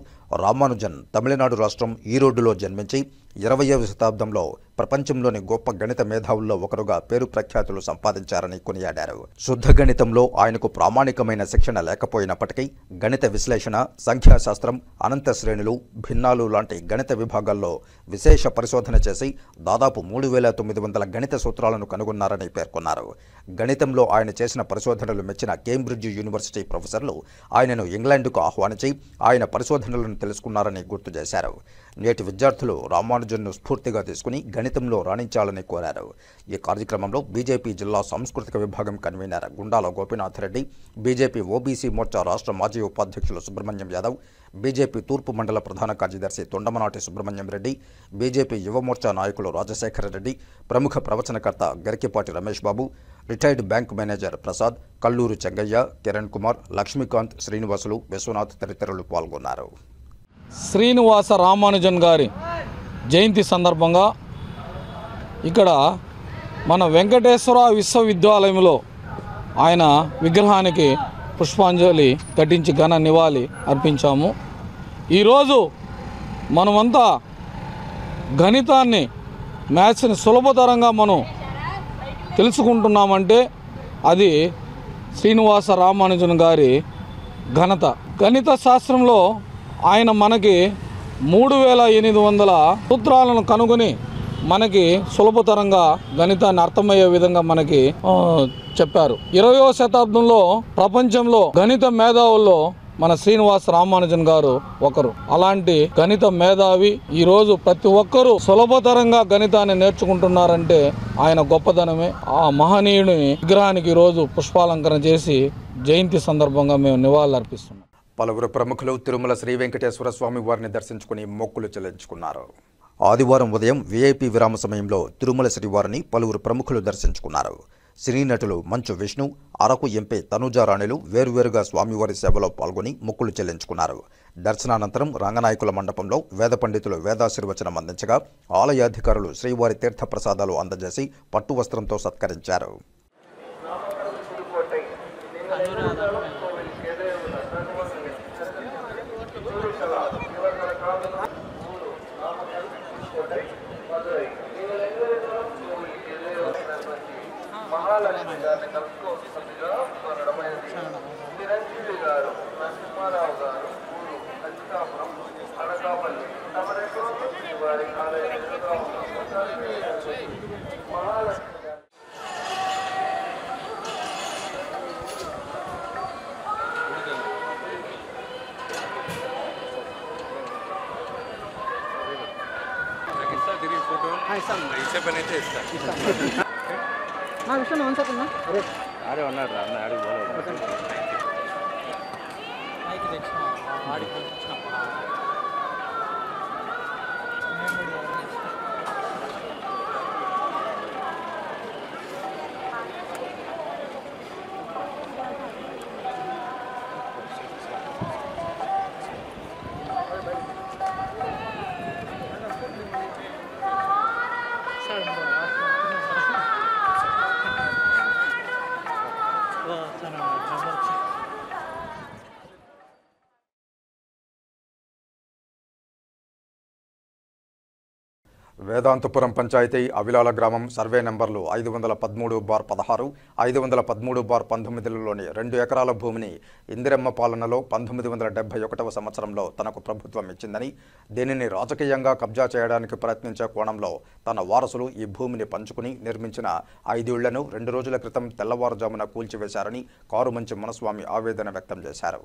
రామానుజన్ తమిళనాడు రాష్ట్రం ఈరోడ్డులో జన్మించి 20వ శతాబ్దంలో ప్రపంచంలోని గొప్ప గణిత మేధావుల్లో ఒకరుగా పేరు ప్రఖ్యాతులు సంపాదించారని కొనియాడారు. శుద్ధ గణితంలో ఆయనకు ప్రామాణికమైన శిక్షణ లేకపోయినప్పటికీ గణిత విశ్లేషణ, సంఖ్యాశాస్త్రం, అనంత శ్రేణులు, భిన్నాలు లాంటి గణిత విభాగాల్లో విశేష పరిశోధన చేసి దాదాపు 3900 గణిత సూత్రాలను కనుగొన్నారని పేర్కొన్నారు. గణితంలో ఆయన చేసిన పరిశోధనలు మెచ్చిన కేంబ్రిడ్జ్ యూనివర్సిటీ ప్రొఫెసర్లు ఆయనను ఇంగ్లాండ్కు ఆహ్వానించి ఆయన పరిశోధనలను తెలుసుకున్నారని గుర్తు చేశారు. నేటి విద్యార్థులు రామానుజన్ను స్ఫూర్తిగా తీసుకుని గణితంలో రాణించాలని కోరారు. ఈ కార్యక్రమంలో బీజేపీ జిల్లా సాంస్కృతిక విభాగం convener Gundala Gopinath Reddy, BJP OBC Morcha రాష్ట్ర మాజీ ఉపాధ్యక్షులు సుబ్రహ్మణ్యం యాదవ్, బీజేపీ తూర్పు మండల ప్రధాన కార్యదర్శి తొండమనాటి సుబ్రహ్మణ్యం రెడ్డి, బీజేపీ యువమోర్చా నాయకులు రాజశేఖర రెడ్డి, ప్రముఖ ప్రవచనకర్త Garikipati Ramesh Babu, retired bank manager Prasad, Kalluru Chengaiah, Kiran Kumar, Lakshmikanth, Srinivasulu, Viswanath తదితరులు పాల్గొన్నారు. శ్రీనివాస రామానుజన్ గారి జయంతి సందర్భంగా ఇక్కడ మన వెంకటేశ్వర విశ్వవిద్యాలయంలో ఆయన విగ్రహానికి పుష్పాంజలి ఘటించి ఘన నివాళి అర్పించాము. ఈరోజు మనమంతా గణితాన్ని, మ్యాథ్స్ని సులభతరంగా మనం తెలుసుకుంటున్నామంటే అది శ్రీనివాస రామానుజన్ గారి ఘనత. గణిత శాస్త్రంలో ఆయన మనకి 3800 సూత్రాలను కనుగొని మనకి సులభతరంగా గణితాన్ని అర్థమయ్యే విధంగా మనకి చెప్పారు. 20వ శతాబ్దంలో ప్రపంచంలో గణిత మేధావుల్లో మన శ్రీనివాస రామానుజన్ గారు ఒకరు. అలాంటి గణిత మేధావి ఈరోజు ప్రతి ఒక్కరూ సులభతరంగా గణితాన్ని నేర్చుకుంటున్నారంటే ఆయన గొప్పదనమే. ఆ మహనీయుని విగ్రహానికి ఈరోజు పుష్పాలంకరణ చేసి జయంతి సందర్భంగా మేము నివాళులర్పిస్తున్నాం. పలువురు ప్రముఖులు తిరుమల శ్రీ వెంకటేశ్వర స్వామి వారిని దర్శించుకుని మొక్కులు చెల్లించుకున్నారు. ఆదివారం ఉదయం వీఐపీ విరామ సమయంలో తిరుమల శ్రీవారిని పలువురు ప్రముఖులు దర్శించుకున్నారు. సినీ నటులు మంచు విష్ణు, అరకు ఎంపీ తనుజారాణిలు వేరువేరుగా స్వామివారి సేవలో పాల్గొని మొక్కులు చెల్లించుకున్నారు. దర్శనానంతరం రంగనాయకుల మండపంలో వేద పండితులు వేదాశీర్వచనం అందించగా ఆలయాధికారులు శ్రీవారి తీర్థప్రసాదాలు అందజేసి పట్టు వస్త్రంతో సత్కరించారు. మహాలక్ష్మి గారిని కలుసుకోవచ్చుగా కోరడమైనది. చిరంజీవి గారు, నరసింహారావు గారు, ఊరు అచ్యుతాపురం, అనకాపల్లి తమరెక్కడో వారి ఆలయ మహాలక్ష్మి నా విషయం ఉంచకున్నా ఆడే ఉన్నారు అన్న ఆడికి వేదాంతపురం పంచాయతీ అవిలాల గ్రామం సర్వే నెంబర్లు 513/16, 513/19లోని 2 ఎకరాల భూమిని ఇందిరమ్మ పాలనలో 1971వ సంవత్సరంలో తనకు ప్రభుత్వం ఇచ్చిందని, దీనిని రాజకీయంగా కబ్జా చేయడానికి ప్రయత్నించే కోణంలో తన వారసులు ఈ భూమిని పంచుకుని నిర్మించిన 5 ఇళ్లను 2 రోజుల క్రితం తెల్లవారుజామున కూల్చివేశారని కారుమంచి మునస్వామి ఆవేదన వ్యక్తం చేశారు.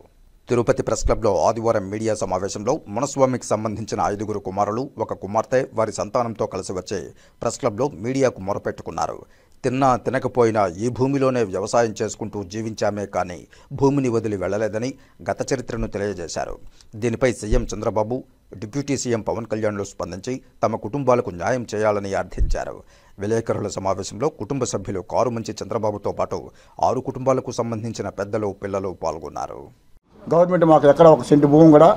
తిరుపతి ప్రెస్ క్లబ్లో ఆదివారం మీడియా సమావేశంలో మునస్వామికి సంబంధించిన 5గురు కుమారులు, 1 కుమార్తె వారి సంతానంతో కలిసి వచ్చి ప్రెస్ క్లబ్లో మీడియాకు మొరపెట్టుకున్నారు. తిన్నా తినకపోయినా ఈ భూమిలోనే వ్యవసాయం చేసుకుంటూ జీవించామే కానీ భూమిని వదిలి వెళ్లలేదని గత చరిత్రను తెలియజేశారు. దీనిపై CM Chandrababu, deputy CM Pavan కళ్యాణ్లు స్పందించి తమ కుటుంబాలకు న్యాయం చేయాలని అర్థించారు. విలేకరుల సమావేశంలో కుటుంబ సభ్యులు కారుమంచి చంద్రబాబుతో పాటు 6 కుటుంబాలకు సంబంధించిన పెద్దలు, పిల్లలు పాల్గొన్నారు. గవర్నమెంట్ మాకు ఎక్కడ 1 సెంటు భూమి కూడా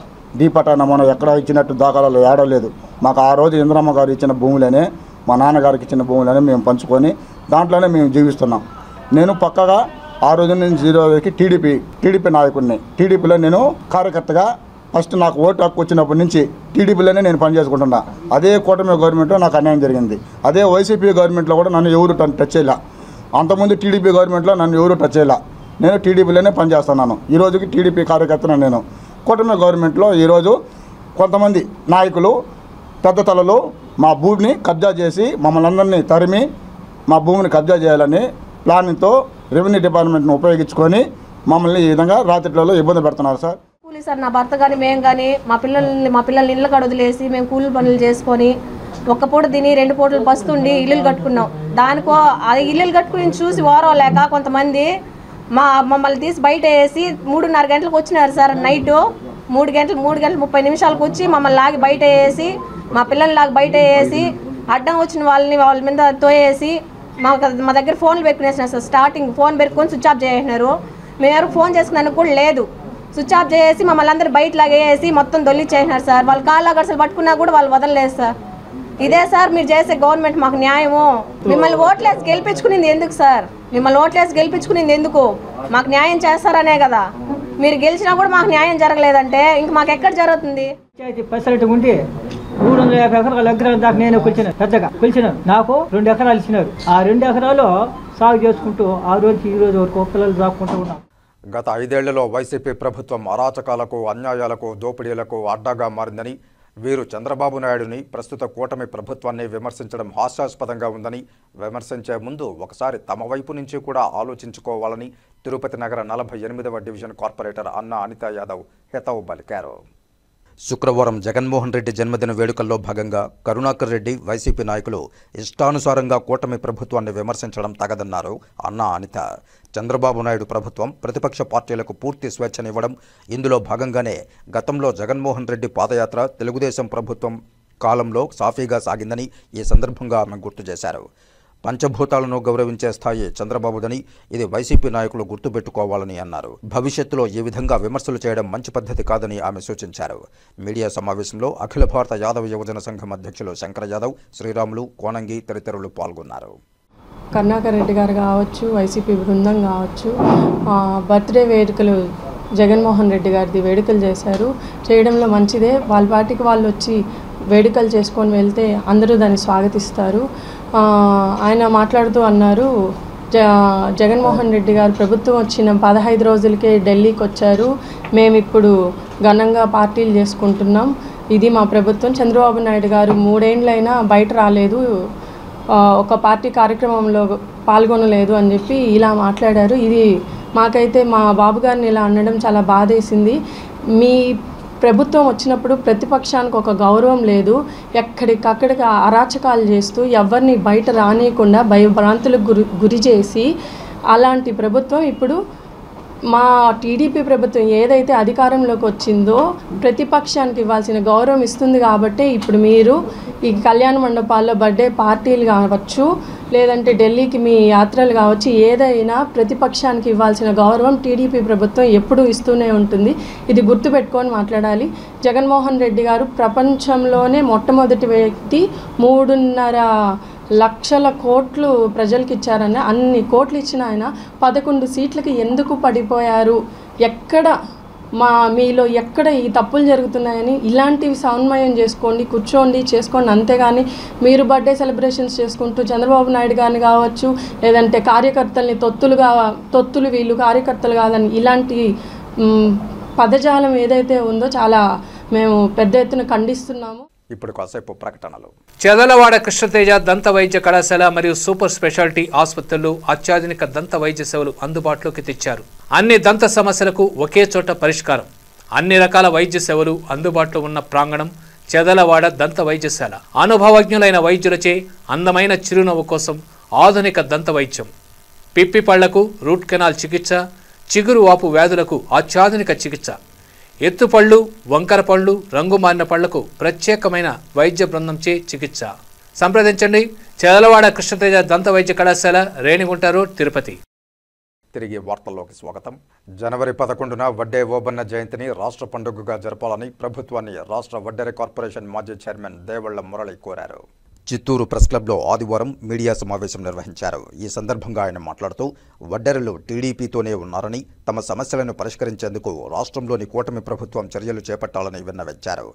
డీపటా నమూనా ఎక్కడ ఇచ్చినట్టు దాఖలాలు ఏడలేదు. మాకు ఆ రోజు ఇంద్రమ్మ గారు ఇచ్చిన భూములనే, మా నాన్నగారికి ఇచ్చిన భూములనే మేము పంచుకొని దాంట్లోనే మేము జీవిస్తున్నాం. నేను పక్కగా ఆ రోజు నుంచి 0 టీడీపీ నాయకుడిని. టీడీపీలో నేను కార్యకర్తగా ఫస్ట్ నాకు ఓటు హక్కు వచ్చినప్పటి నుంచి టీడీపీలోనే నేను పనిచేసుకుంటున్నా. అదే కూటమి గవర్నమెంట్లో నాకు అన్యాయం జరిగింది. అదే వైసీపీ గవర్నమెంట్లో కూడా నన్ను ఎవరు టచ్ చేయలే. అంతకుముందు టీడీపీ గవర్నమెంట్లో నన్ను ఎవరు టచ్ చేయలే. నేను టీడీపీలోనే పనిచేస్తున్నాను. ఈరోజుకి టీడీపీ కార్యకర్తను నేను. కూటమి గవర్నమెంట్లో ఈరోజు కొంతమంది నాయకులు, పెద్ద తలలు మా భూమిని కబ్జా చేసి మమ్మల్ని అందరినీ తరిమి మా భూమిని కబ్జా చేయాలని ప్లానింగ్తో రెవెన్యూ డిపార్ట్మెంట్ను ఉపయోగించుకొని మమ్మల్ని ఈ విధంగా రాత్రిలో ఇబ్బంది పెడుతున్నారు సార్. కూలీ సార్, నా భర్త కానీ మేము కానీ మా పిల్లల్ని ఇళ్ళ కాడ వదిలేసి మేము కూలి పనులు చేసుకొని 1 పూట తిని 2 పూటలు పస్తుండి ఇల్లులు కట్టుకున్నాం. దానికో అది ఇల్లులు కట్టుకుని చూసి ఓరవలేక కొంతమంది మమ్మల్ని తీసి బయట వేసి 3:30 గంటలకు వచ్చినారు సార్. నైటు 3 గంటలు 30 నిమిషాలకు వచ్చి మమ్మల్ని లాగి బయట వేసి, మా పిల్లల్ని లాగి బయట వేసి, అడ్డం వచ్చిన వాళ్ళ మీద తోయేసి మా దగ్గర ఫోన్లు పెట్టుకునేసినారు సార్. స్టార్టింగ్ ఫోన్ పెట్టుకొని స్విచ్ ఆఫ్ చేసినారు. మేము ఎవరు ఫోన్ చేసుకున్నాను కూడా లేదు. స్విచ్ ఆఫ్ చేసి మమ్మల్ని అందరూ బయట లాగేసి మొత్తం దొల్లిచ్చేసినారు సార్. వాళ్ళు కాళ్ళ గడసలు పట్టుకున్నా కూడా వాళ్ళు వదలలేదు సార్. ఇదే సార్ మీరు చేసే గవర్నమెంట్ మాకు న్యాయము. మిమ్మల్ని ఓట్లేసి గెలిపించుకునింది ఎందుకు సార్? మిమ్మల్ని ఓట్లేసి గెలిపించుకునింది ఎందుకు? మాకు న్యాయం చేస్తారనే కదా. మీరు గెలిచినా కూడా మాకు న్యాయం జరగలేదంటే ఇంక మాకు ఎక్కడ జరుగుతుంది? ఫెసిలిటీ ఉంటే 350 ఎకరాల దగ్గర దాకా నేను పెద్దగా కొలిచినాను. నాకు 2 ఎకరాలు ఇచ్చినారు. ఆ 2 ఎకరాలు సాగు చేసుకుంటూ ఆ రోజు ఈ రోజు వరకు పిల్లలు దాక్కుంటూ ఉన్నాం. గత 5 ఏళ్లలో వైసీపీ ప్రభుత్వం అరాచకాలకు, అన్యాయాలకు, దోపిడీలకు అడ్డాగా మారిందని, వీరు చంద్రబాబు నాయుడుని, ప్రస్తుత కూటమి ప్రభుత్వాన్ని విమర్శించడం హాస్యాస్పదంగా ఉందని, విమర్శించే ముందు ఒకసారి తమ వైపు నుంచి కూడా ఆలోచించుకోవాలని తిరుపతి నగర 48వ డివిజన్ కార్పొరేటర్ అన్నా అనితా యాదవ్ హితవు పలికారు. శుక్రవారం జగన్మోహన్ రెడ్డి జన్మదిన వేడుకల్లో భాగంగా కరుణాకర్ రెడ్డి, వైసీపీ నాయకులు ఇష్టానుసారంగా కూటమి ప్రభుత్వాన్ని విమర్శించడం తగదన్నారు అన్నా అనిత. చంద్రబాబు నాయుడు ప్రభుత్వం ప్రతిపక్ష పార్టీలకు పూర్తి స్వేచ్ఛనివ్వడం, ఇందులో భాగంగానే గతంలో జగన్మోహన్ రెడ్డి పాదయాత్ర తెలుగుదేశం ప్రభుత్వం కాలంలో సాఫీగా సాగిందని ఈ సందర్భంగా ఆమె గుర్తు చేశారు. పంచభూతాలను గౌరవించే స్థాయి చంద్రబాబుదని, ఇది వైసీపీ నాయకులు గుర్తుపెట్టుకోవాలని అన్నారు. భవిష్యత్తులో ఈ విధంగా విమర్శలు చేయడం మంచి పద్ధతి కాదని ఆమె సూచించారు. మీడియా సమావేశంలో అఖిల భారత యాదవ యువజన సంఘం అధ్యక్షులు శంకర యాదవ్, శ్రీరాములు, కోనంగి తదితరులు పాల్గొన్నారు. కరుణాకర్ రెడ్డి గారు కావచ్చు, వైసీపీ బృందం కావచ్చు, బర్త్డే వేడుకలు జగన్మోహన్ రెడ్డి గారిది వేడుకలు చేశారు. చేయడంలో మంచిదే. వాళ్ళ పార్టీకి వాళ్ళు వచ్చి వేడుకలు చేసుకొని వెళ్తే అందరూ దాన్ని స్వాగతిస్తారు. ఆయన మాట్లాడుతూ అన్నారు, జగన్మోహన్ రెడ్డి గారు ప్రభుత్వం వచ్చిన 15 రోజులకే ఢిల్లీకి వచ్చారు, మేము ఇప్పుడు ఘనంగా పార్టీలు చేసుకుంటున్నాం, ఇది మా ప్రభుత్వం. చంద్రబాబు నాయుడు గారు 3 ఏళ్ళైనా బయట రాలేదు, ఒక పార్టీ కార్యక్రమంలో పాల్గొనలేదు అని చెప్పి ఇలా మాట్లాడారు. ఇది మాకైతే మా బాబు గారిని ఇలా అనడం చాలా బాధేసింది. మీ ప్రభుత్వం వచ్చినప్పుడు ప్రతిపక్షానికి ఒక గౌరవం లేదు, ఎక్కడికక్కడికి అరాచకాలు చేస్తూ ఎవరిని బయట రానియకుండా భయభ్రాంతులకు గురి చేసి అలాంటి ప్రభుత్వం ఇప్పుడు మా టీడీపీ ప్రభుత్వం ఏదైతే అధికారంలోకి వచ్చిందో ప్రతిపక్షానికి ఇవ్వాల్సిన గౌరవం ఇస్తుంది. కాబట్టి ఇప్పుడు మీరు ఈ కళ్యాణ మండపాల్లో బర్త్డే పార్టీలు కావచ్చు, లేదంటే ఢిల్లీకి మీ యాత్రలు కావచ్చు, ఏదైనా ప్రతిపక్షానికి ఇవ్వాల్సిన గౌరవం టీడీపీ ప్రభుత్వం ఎప్పుడూ ఇస్తూనే ఉంటుంది. ఇది గుర్తుపెట్టుకొని మాట్లాడాలి. జగన్మోహన్ రెడ్డి గారు ప్రపంచంలోనే మొట్టమొదటి వ్యక్తి 3.5 లక్షల కోట్లు ప్రజలకు ఇచ్చారని, అన్ని కోట్లు ఇచ్చిన ఆయన 11 సీట్లకి ఎందుకు పడిపోయారు, ఎక్కడ మీలో ఎక్కడ ఈ తప్పులు జరుగుతున్నాయని ఇలాంటివి సమన్వయం చేసుకోండి, కూర్చోండి, చేసుకోండి. అంతేగాని మీరు బర్త్డే సెలబ్రేషన్స్ చేసుకుంటూ చంద్రబాబు నాయుడు గారిని కావచ్చు, లేదంటే కార్యకర్తల్ని తొత్తులు వీళ్ళు కార్యకర్తలు కాదని ఇలాంటి పదజాలం ఏదైతే ఉందో చాలా మేము పెద్ద ఎత్తున ఖండిస్తున్నాము. ఇప్పుడు కాసేపు ప్రకటనలు. చెదలవాడ కృష్ణతేజ దంత వైద్య కళాశాల మరియు సూపర్ స్పెషాలిటీ ఆసుపత్రుల్లో అత్యాధునిక దంత వైద్య సేవలు అందుబాటులోకి తెచ్చారు. అన్ని దంత సమస్యలకు ఒకే చోట పరిష్కారం. అన్ని రకాల వైద్య సేవలు అందుబాటులో ఉన్న ప్రాంగణం చెదలవాడ దంత వైద్యశాల. అనుభవజ్ఞులైన వైద్యులచే అందమైన చిరునవ్వు కోసం ఆధునిక దంత వైద్యం, పిప్పి పళ్లకు రూట్ కెనాల్ చికిత్స, చిగురు వాపు వ్యాధులకు అత్యాధునిక చికిత్స, ఎత్తుపళ్ళు, వంకర పళ్ళు, రంగు మారిన పళ్లకు ప్రత్యేకమైన వైద్య బృందంచే చికిత్స. సంప్రదించండి. చెదలవాడ కృష్ణతేజ దంత వైద్య కళాశాల, రేణిగుంట రోడ్, తిరుపతి. తిరిగి వార్తల్లోకి స్వాగతం. జనవరి 11న వడ్డే ఓబన్న జయంతిని రాష్ట్ర పండుగగా జరపాలని ప్రభుత్వాన్ని రాష్ట్ర వడ్డెర కార్పొరేషన్ మాజీ చైర్మన్ దేవళ్ల మురళి కోరారు. చిత్తూరు ప్రెస్ క్లబ్లో ఆదివారం మీడియా సమావేశం నిర్వహించారు. ఈ సందర్భంగా ఆయన మాట్లాడుతూ వడ్డెరలు టీడీపీతోనే ఉన్నారని, తమ సమస్యలను పరిష్కరించేందుకు రాష్ట్రంలోని కూటమి ప్రభుత్వం చర్యలు చేపట్టాలని విన్నవించారు.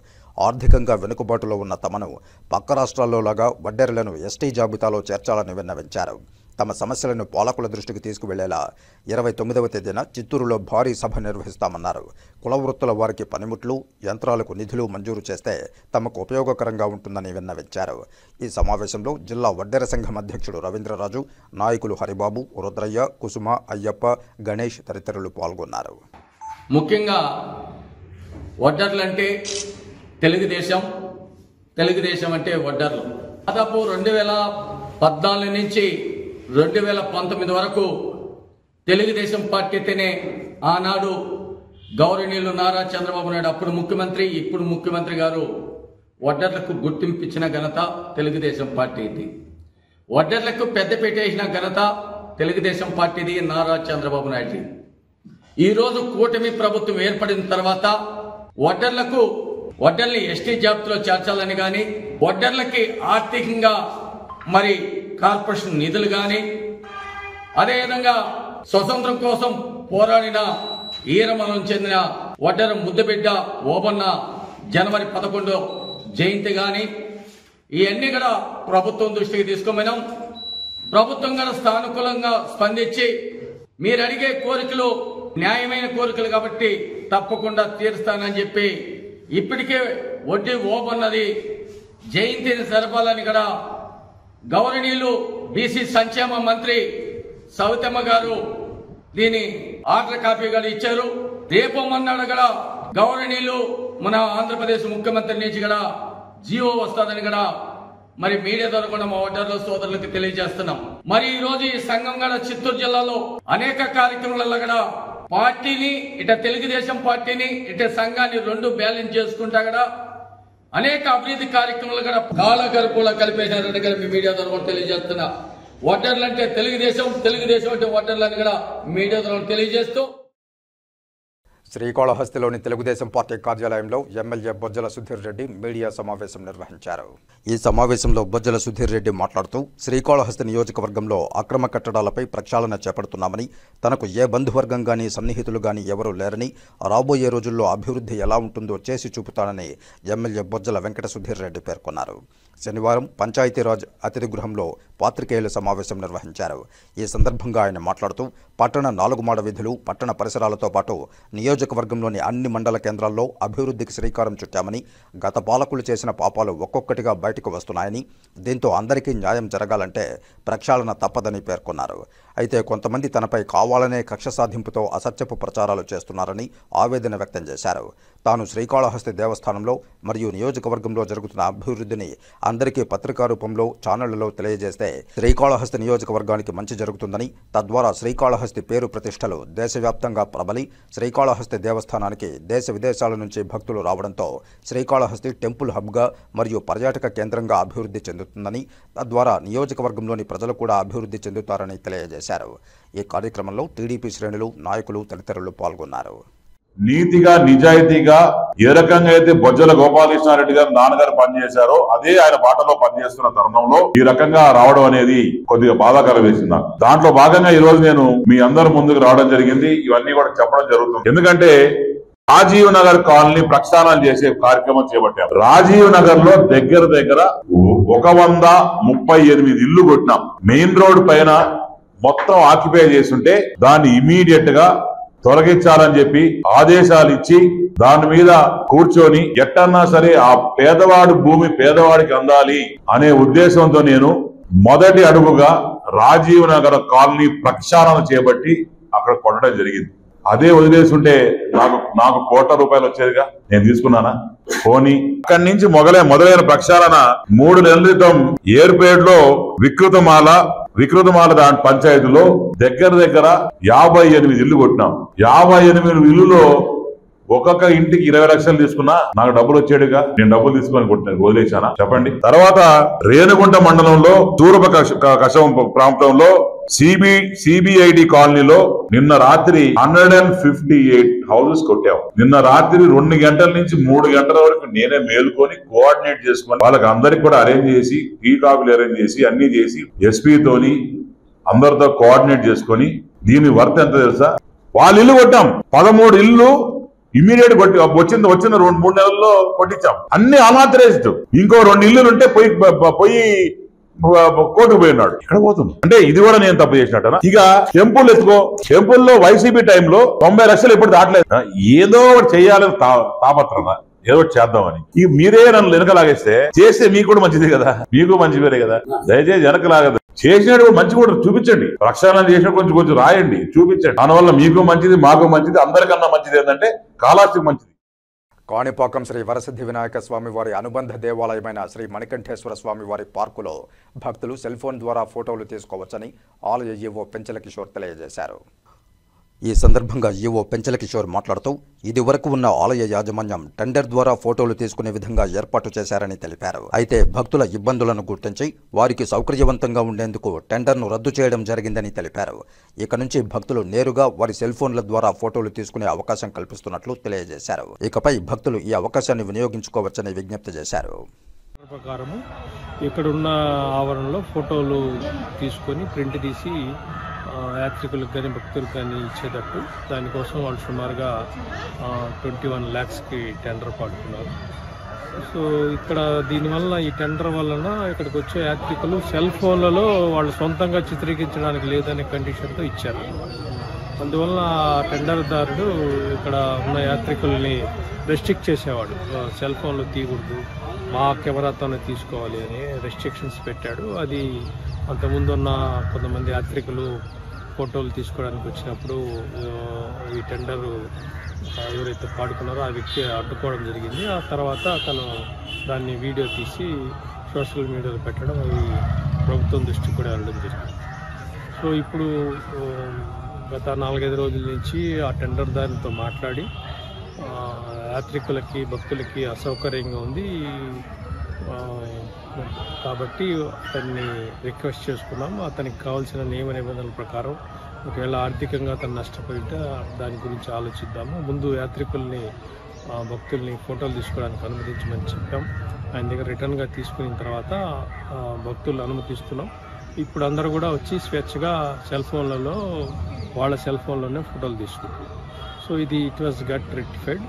ఆర్థికంగా వెనుకబాటులో ఉన్న తమను పక్క రాష్ట్రాల్లోలాగా వడ్డెరలను ఎస్టీ జాబితాలో చేర్చాలని విన్నవించారు. తమ సమస్యలను పాలకుల దృష్టికి తీసుకువెళ్లేలా 29వ తేదీన చిత్తూరులో భారీ సభ నిర్వహిస్తామన్నారు. కుల వృత్తుల వారికి పనిముట్లు, యంత్రాలకు నిధులు మంజూరు చేస్తే తమకు ఉపయోగకరంగా ఉంటుందని విన్నవించారు. ఈ సమావేశంలో జిల్లా వడ్డెర సంఘం అధ్యక్షుడు రవీంద్రరాజు, నాయకులు హరిబాబు, రుద్రయ్య, కుసుమ, అయ్యప్ప, గణేష్ తదితరులు పాల్గొన్నారు. ముఖ్యంగా వడ్డర్లంటే తెలుగుదేశం అంటే వడ్డర్లు. దాదాపు 2014 నుంచి 2019 వరకు తెలుగుదేశం పార్టీతోనే ఆనాడు గౌరవనీయులు నారా చంద్రబాబు నాయుడు, అప్పుడు ముఖ్యమంత్రి, ఇప్పుడు ముఖ్యమంత్రి గారు వడ్డర్లకు గుర్తింపించిన ఘనత తెలుగుదేశం పార్టీది. వడ్డర్లకు పెద్దపీట వేసిన ఘనత తెలుగుదేశం పార్టీది, నారా చంద్రబాబు నాయుడు. ఈరోజు కూటమి ప్రభుత్వం ఏర్పడిన తర్వాత వడ్డర్ని ఎస్టీ జాబితాలో చేర్చాలని కానీ, వడ్డర్లకి ఆర్థికంగా మరి కార్పొరేషన్ నిధులు కానీ, అదేవిధంగా స్వతంత్రం కోసం పోరాడిన ఈరమలం చెందిన వడ్డెర ముద్దబిడ్డ ఓబన్న జనవరి 11 జయంతి కానీ, ఇవన్నీ కూడా ప్రభుత్వం దృష్టికి తీసుకోమన్నాం. ప్రభుత్వం కూడా సానుకూలంగా స్పందించి మీరు అడిగే కోరికలు న్యాయమైన కోరికలు కాబట్టి తప్పకుండా తీరుస్తానని చెప్పి ఇప్పటికే వడ్డీ ఓపన్నది జయంతిని జరపాలని కూడా గౌరవనీయులు బీసీ సంక్షేమ మంత్రి సవితమ్మ గారు దీని ఆర్డర్ కాపీ కూడా ఇచ్చారు. రేపు మన్నాడు కూడా గౌరవనీయులు మన ఆంధ్రప్రదేశ్ ముఖ్యమంత్రి నుంచి కూడా జీవో వస్తుందని కూడా మరి మీడియా ద్వారా కూడా మా వడ్డర్ల సోదరులకు తెలియజేస్తున్నాం. మరి ఈ రోజు ఈ సంఘం కూడా చిత్తూరు జిల్లాలో అనేక కార్యక్రమాలలో కూడా పార్టీని ఇట తెలుగుదేశం పార్టీని ఇట సంఘాన్ని రెండు బ్యాలెన్స్ చేసుకుంటా కూడా అనేక అభివృద్ధి కార్యక్రమాలు కూడా కాలగర్భంలో కలిపేశారని కూడా మీ మీడియా ద్వారా కూడా తెలియజేస్తున్నా. వడ్డర్లు అంటే తెలుగుదేశం, తెలుగుదేశం అంటే వడ్డర్లని కూడా మీడియా ద్వారా తెలియజేస్తూ శ్రీకాళహస్తిలోని తెలుగుదేశం పార్టీ కార్యాలయంలో ఎమ్మెల్యే బొజ్జల సుధీర్ రెడ్డి మీడియా సమావేశం నిర్వహించారు. ఈ సమావేశంలో బొజ్జల సుధీర్ రెడ్డి మాట్లాడుతూ శ్రీకాళహస్తి నియోజకవర్గంలో అక్రమ కట్టడాలపై ప్రక్షాళన చేపడుతున్నామని, తనకు ఏ బంధువర్గం గానీ సన్నిహితులు గానీ ఎవరూ లేరని, రాబోయే రోజుల్లో అభివృద్ధి ఎలా ఉంటుందో చేసి చూపుతానని ఎమ్మెల్యే బొజ్జల వెంకట సుధీర్ రెడ్డి పేర్కొన్నారు. శనివారం పంచాయతీరాజ్ అతిథి గృహంలో పాత్రికేయుల సమావేశం నిర్వహించారు. ఈ సందర్భంగా ఆయన మాట్లాడుతూ పట్టణ 4 మాడ వీధులు, పట్టణ పరిసరాలతో పాటు నియోజకవర్గంలోని అన్ని మండల కేంద్రాల్లో అభివృద్ధికి శ్రీకారం చుట్టామని, గత పాలకులు చేసిన పాపాలు ఒక్కొక్కటిగా బయటకు వస్తున్నాయని, దీంతో అందరికీ న్యాయం జరగాలంటే ప్రక్షాళన తప్పదని పేర్కొన్నారు. అయితే కొంతమంది తనపై కావాలనే కక్ష సాధింపుతో అసత్యపు ప్రచారాలు చేస్తున్నారని ఆవేదన వ్యక్తం చేశారు. తాను శ్రీకాళహస్తి దేవస్థానంలో మరియు నియోజకవర్గంలో జరుగుతున్న అభివృద్ధిని అందరికీ పత్రికా రూపంలో ఛానళ్లలో తెలియజేస్తే శ్రీకాళహస్తి నియోజకవర్గానికి మంచి జరుగుతుందని, తద్వారా శ్రీకాళహస్తి పేరు ప్రతిష్టలు దేశవ్యాప్తంగా ప్రబలి శ్రీకాళహస్తి దేవస్థానానికి దేశ విదేశాల నుంచి భక్తులు రావడంతో శ్రీకాళహస్తి టెంపుల్ హబ్గా మరియు పర్యాటక కేంద్రంగా అభివృద్ధి చెందుతుందని, తద్వారా నియోజకవర్గంలోని ప్రజలు కూడా అభివృద్ధి చెందుతారని తెలియజేశారు. ఈ కార్యక్రమంలో టీడీపీ శ్రేణులు, నాయకులు తదితరులు పాల్గొన్నారు. నీతిగా నిజాయితీగా ఏ రకంగా అయితే బొజ్జల గోపాలకృష్ణారెడ్డి గారు నాన్నగారు పనిచేశారో అదే ఆయన బాటలో పనిచేస్తున్న తరుణంలో ఈ రకంగా రావడం అనేది కొద్దిగా బాధాకరం వేసింది. దాంట్లో భాగంగా ఈ రోజు నేను మీ అందరి ముందుకు రావడం జరిగింది. ఇవన్నీ కూడా చెప్పడం జరుగుతుంది. ఎందుకంటే రాజీవ్ నగర్ కాలనీ ప్రక్షాళన చేసే కార్యక్రమం చేపట్టాం. రాజీవ్ నగర్ లో దగ్గర 138 ఇల్లు కొట్టినాం. మెయిన్ రోడ్ పైన మొత్తం ఆక్యుపై చేస్తుంటే దాన్ని ఇమీడియట్ గా తొలగించాలని చెప్పి ఆదేశాలు ఇచ్చి దాని మీద కూర్చొని ఎట్టన్నా సరే ఆ పేదవాడు భూమి పేదవాడికి అందాలి అనే ఉద్దేశంతో నేను మొదటి అడుగుగా రాజీవ్ నగర్ కాలనీ ప్రక్షాళన చేపట్టి అక్కడ కొట్టడం జరిగింది. అదే వదిలేసుంటే నాకు ₹1,00,00,000 వచ్చేదిగా. నేను తీసుకున్నానా పోనీ. అక్కడి నుంచి మొదలైన ప్రక్షాళన 3 నెలల క్రితం ఏర్పేటలో వికృతమాల దాని పంచాయతీలో దగ్గర 58 ఇల్లు కొట్టినాం. 58 ఇల్లులో ఒక్కొక్క ఇంటికి 20 లక్షలు తీసుకున్నా నాకు డబ్బులు వచ్చేడుగా. నేను డబ్బులు తీసుకొని కొట్టిన వదిలేశానా చెప్పండి. తర్వాత రేణుగుంట మండలంలో తూర్పు కశం ప్రాంతంలో సిబిఐడి కాలనీలో నిన్న రాత్రి 158 హౌసెస్ కొట్టాం. నిన్న రాత్రి 2 గంటల నుంచి 3 గంటల వరకు నేనే మేలుకొని కోఆర్డినేట్ చేసుకొని వాళ్ళకి అందరికి కూడా అరేంజ్ చేసి టీ కాపీలు అరేంజ్ చేసి అన్ని చేసి ఎస్పీతోని అందరితో కోఆర్డినేట్ చేసుకొని దీని వర్త్ ఎంత తెలుసా? వాళ్ళ ఇల్లు కొట్టాం. 13 ఇల్లు ఇమీడియట్ కొట్టి వచ్చిన 2-3 నెలల్లో కొట్టించాం. అన్ని అనాథరైజ్డ్. ఇంకో 2 ఇల్లులు ఉంటే పోయి కోర్టుకు పోయినాడు. ఇక్కడ పోతుంది అంటే ఇది కూడా నేను తప్పు చేసినట్టు. ఇక టెంపుల్ ఎత్తుకో. టెంపుల్లో వైసీపీ టైంలో 90 లక్షలు ఎప్పుడు దాటలేదు. ఏదో ఒకటి చేయాలని తాపత్రమా, ఏదో ఒకటి చేద్దామని. ఇక మీరే నన్ను వెనకలాగేస్తే చేస్తే మీకు కూడా మంచిదే కదా, మీకు మంచి పేరే కదా. దయచేసి వెనకలాగదు. చేసినట్టు మంచి కూడా చూపించండి. ప్రక్షాళన చేసినట్టు కొంచెం రాయండి, చూపించండి. దానివల్ల మీకు మంచిది, మాకు మంచిది, అందరికన్నా మంచిది ఏంటంటే కాళహస్తికి మంచిది. కాణిపాకం శ్రీ వరసిద్ధి వినాయక స్వామి వారి అనుబంధ దేవాలయమైన శ్రీ మణికంఠేశ్వర స్వామి వారి పార్కులో భక్తులు సెల్ ఫోన్ ద్వారా ఫోటోలు తీసుకోవచ్చని ఆలయ ఈవో పెంచల కిషోర్ తెలియజేశారు. ఈ సందర్భంగా ఈవో పెంచల కిషోర్ మాట్లాడుతూ ఇదివరకు ఉన్న ఆలయ యాజమాన్యం టెండర్ ద్వారా ఫోటోలు తీసుకునే విధంగా ఏర్పాటు చేశారని తెలిపారు. అయితే భక్తుల ఇబ్బందులను గుర్తించి వారికి సౌకర్యవంతంగా ఉండేందుకు టెండర్ను రద్దు చేయడం జరిగిందని తెలిపారు. ఇక నుంచి భక్తులు నేరుగా వారి సెల్ ఫోన్ల ద్వారా ఫోటోలు తీసుకునే అవకాశం కల్పిస్తున్నట్లు తెలియజేశారు. ఇకపై భక్తులు ఈ అవకాశాన్ని వినియోగించుకోవచ్చని విజ్ఞప్తి చేశారు. ప్రకారము ఇక్కడున్న ఆవరణలో ఫోటోలు తీసుకొని ప్రింట్ తీసి యాత్రికులకు కానీ భక్తులకు కానీ ఇచ్చేటట్టు దానికోసం వాళ్ళు సుమారుగా 21 lakhsకి టెండర్ పాడుతున్నారు. సో ఇక్కడ దీనివల్ల ఈ టెండర్ వలన ఇక్కడికి వచ్చే యాత్రికులు సెల్ ఫోన్లలో వాళ్ళు సొంతంగా చిత్రీకరించడానికి లేదనే కండిషన్తో ఇచ్చారు. అందువల్ల టెండర్దారుడు ఇక్కడ ఉన్న యాత్రికుల్ని రెస్ట్రిక్ట్ చేసేవాడు. సెల్ ఫోన్లు తీయకూడదు, మా కెమెరాతోనే తీసుకోవాలి అని రెస్ట్రిక్షన్స్ పెట్టాడు. అది అంతకుముందు ఉన్న కొంతమంది యాత్రికులు ఫోటోలు తీసుకోవడానికి వచ్చినప్పుడు ఈ టెండర్ ఎవరైతే పాడుకున్నారో ఆ వ్యక్తి అడ్డుకోవడం జరిగింది. ఆ తర్వాత అతను దాన్ని వీడియో తీసి సోషల్ మీడియాలో పెట్టడం అది ప్రభుత్వం దృష్టికి కూడా వెళ్ళడం జరిగింది. సో ఇప్పుడు గత 4-5 రోజుల నుంచి ఆ టెండర్ దానితో మాట్లాడి యాత్రికులకి భక్తులకి అసౌకర్యంగా ఉంది కాబట్టి అతన్ని రిక్వెస్ట్ చేసుకున్నాము. అతనికి కావాల్సిన నియమ నిబంధనల ప్రకారం ఒకవేళ ఆర్థికంగా అతను నష్టపోయింటే దాని గురించి ఆలోచిద్దాము. ముందు యాత్రికుల్ని భక్తుల్ని ఫోటోలు తీసుకోవడానికి అనుమతించమని చెప్పాం. ఆయన దగ్గర రిటర్న్గా తీసుకున్న తర్వాత భక్తులు అనుమతిస్తున్నాం. ఇప్పుడు అందరూ కూడా వచ్చి స్వేచ్ఛగా సెల్ ఫోన్లలో వాళ్ళ సెల్ ఫోన్లోనే ఫోటోలు తీసుకుంటారు. సో ఇది ఇట్ వాజ్ గట్ రెక్టిఫైడ్.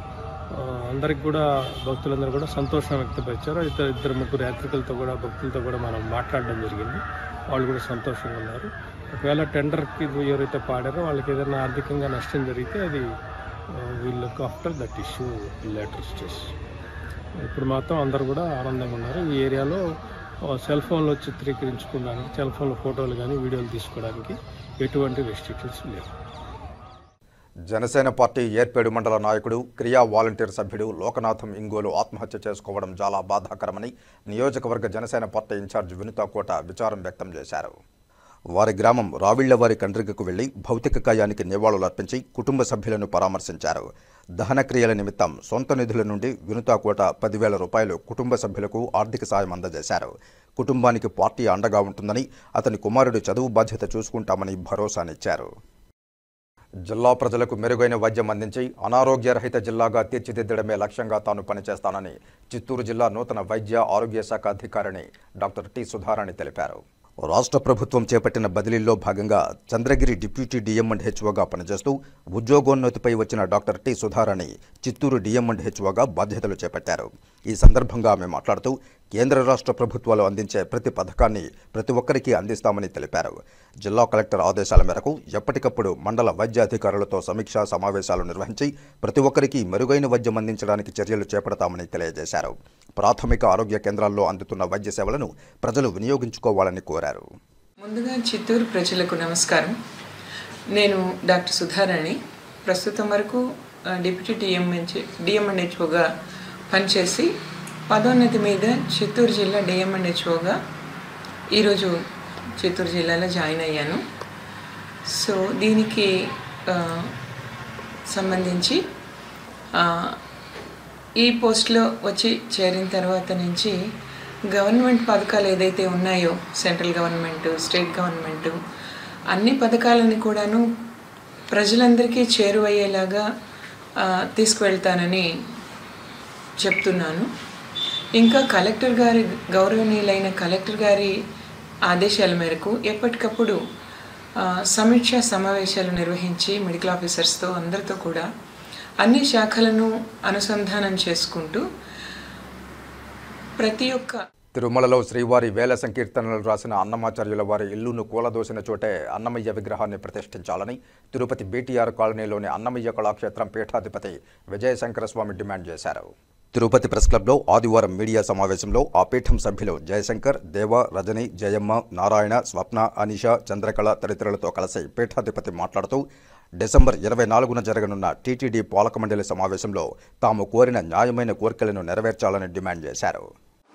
అందరికి కూడా భక్తులందరూ కూడా సంతోషం వ్యక్తపరిచారు. 2-3 యాత్రికులతో కూడా భక్తులతో కూడా మనం మాట్లాడడం జరిగింది. వాళ్ళు కూడా సంతోషంగా ఉన్నారు. ఒకవేళ టెండర్కి ఎవరైతే పాడారో వాళ్ళకి ఏదైనా ఆర్థికంగా నష్టం జరిగితే అది will look after that issue later stage. ఇప్పుడు మాత్రం అందరూ కూడా ఆనందంగా ఉన్నారు. ఈ ఏరియాలో సెల్ ఫోన్లో చిత్రీకరించుకోవడానికి, సెల్ ఫోన్లో ఫోటోలు కానీ వీడియోలు తీసుకోవడానికి ఎటువంటి రెస్ట్రిక్షన్స్ లేవు. జనసేన పార్టీ ఏర్పేడు మండల నాయకుడు క్రియా వాలంటీర్ సభ్యుడు లోకనాథం ఇంగోలు ఆత్మహత్య చేసుకోవడం చాలా బాధాకరమని నియోజకవర్గ జనసేన పార్టీ ఇన్ఛార్జ్ వినుతా కోట విచారం వ్యక్తం చేశారు. వారి గ్రామం రావిళ్లవారి కండ్రిగకు వెళ్లి భౌతిక కాయానికి నివాళులర్పించి కుటుంబ సభ్యులను పరామర్శించారు. దహన క్రియల నిమిత్తం సొంత నిధుల నుండి వినుతా కోట 10,000 రూపాయలు కుటుంబ సభ్యులకు ఆర్థిక సాయం అందజేశారు. కుటుంబానికి పార్టీ అండగా ఉంటుందని, అతని కుమారుడు చదువు బాధ్యత చూసుకుంటామని భరోసానిచ్చారు. జిల్లా ప్రజలకు మెరుగైన వైద్యం అందించి అనారోగ్యరహిత జిల్లాగా తీర్చిదిద్దడమే లక్ష్యంగా తాను పనిచేస్తానని చిత్తూరు జిల్లా నూతన వైద్య ఆరోగ్య శాఖ అధికారిణి డాక్టర్ టి సుధారాణి తెలిపారు. రాష్ట్ర ప్రభుత్వం చేపట్టిన బదిలీల్లో భాగంగా చంద్రగిరి డిప్యూటీ డిఎం అండ్ హెచ్ఓగా పనిచేస్తూ ఉద్యోగోన్నతిపై వచ్చిన doctor T Sudharani Chittoor DM and హెచ్ఓగా బాధ్యతలు చేపట్టారు. ఈ సందర్భంగా ఆమె మాట్లాడుతూ కేంద్ర రాష్ట్ర ప్రభుత్వాలు అందించే ప్రతి పథకాన్ని ప్రతి ఒక్కరికి అందిస్తామని తెలిపారు. జిల్లా కలెక్టర్ ఆదేశాల మేరకు ఎప్పటికప్పుడు మండల వైద్య అధికారులతో సమీక్షా సమావేశాలు నిర్వహించి ప్రతి ఒక్కరికి మెరుగైన వైద్యం అందించడానికి చర్యలు చేపడతామని తెలియజేశారు. ప్రాథమిక ఆరోగ్య కేంద్రాల్లో అందుతున్న వైద్య సేవలను ప్రజలు వినియోగించుకోవాలని కోరారు. ముందుగా చిత్తూరు ప్రజలకు నమస్కారం. నేను డాక్టర్ సుధారాణి. ప్రస్తుతం వరకు డిప్యూటీ డిఎం అండ్ హెచ్ఓగా పనిచేసి పదోన్నతి మీద చిత్తూరు జిల్లా డిఎం అండ్ హెచ్ఓగా ఈరోజు చిత్తూరు జిల్లాలో జాయిన్ అయ్యాను. సో దీనికి సంబంధించి ఈ పోస్ట్లో వచ్చి చేరిన తర్వాత నుంచి గవర్నమెంట్ పథకాలు ఏదైతే ఉన్నాయో సెంట్రల్ గవర్నమెంట్, స్టేట్ గవర్నమెంట్ అన్ని పథకాలని కూడాను ప్రజలందరికీ చేరువయ్యేలాగా తీసుకువెళ్తానని చెప్తున్నాను. ఇంకా కలెక్టర్ గారి గౌరవనీయులైన కలెక్టర్ గారి ఆదేశాల మేరకు ఎప్పటికప్పుడు సమీక్షా సమావేశాలు నిర్వహించి మెడికల్ ఆఫీసర్స్తో అందరితో కూడా అన్ని శాఖలను అనుసంధానం చేసుకుంటూ ప్రతి ఒక్క తిరుమలలో శ్రీవారి వేల సంకీర్తనలు రాసిన అన్నమాచార్యుల వారి ఇల్లును కూలదోసిన చోటే అన్నమయ్య విగ్రహాన్ని ప్రతిష్ఠించాలని తిరుపతి బీటీఆర్ కాలనీలోని అన్నమయ్య కళాక్షేత్రం పీఠాధిపతి విజయశంకరస్వామి డిమాండ్ చేశారు. తిరుపతి ప్రెస్ క్లబ్లో ఆదివారం మీడియా సమావేశంలో ఆ పీఠం సభ్యులు జయశంకర్, దేవ, రజని, జయమ్మ, నారాయణ, స్వప్న, అనిష, చంద్రకళ తదితరులతో కలిసి పీఠాధిపతి మాట్లాడుతూ డిసెంబర్ 24న జరగనున్న టీటీడీ పాలక మండలి సమావేశంలో తాము కోరిన న్యాయమైన కోరికలను నెరవేర్చాలని డిమాండ్ చేశారు.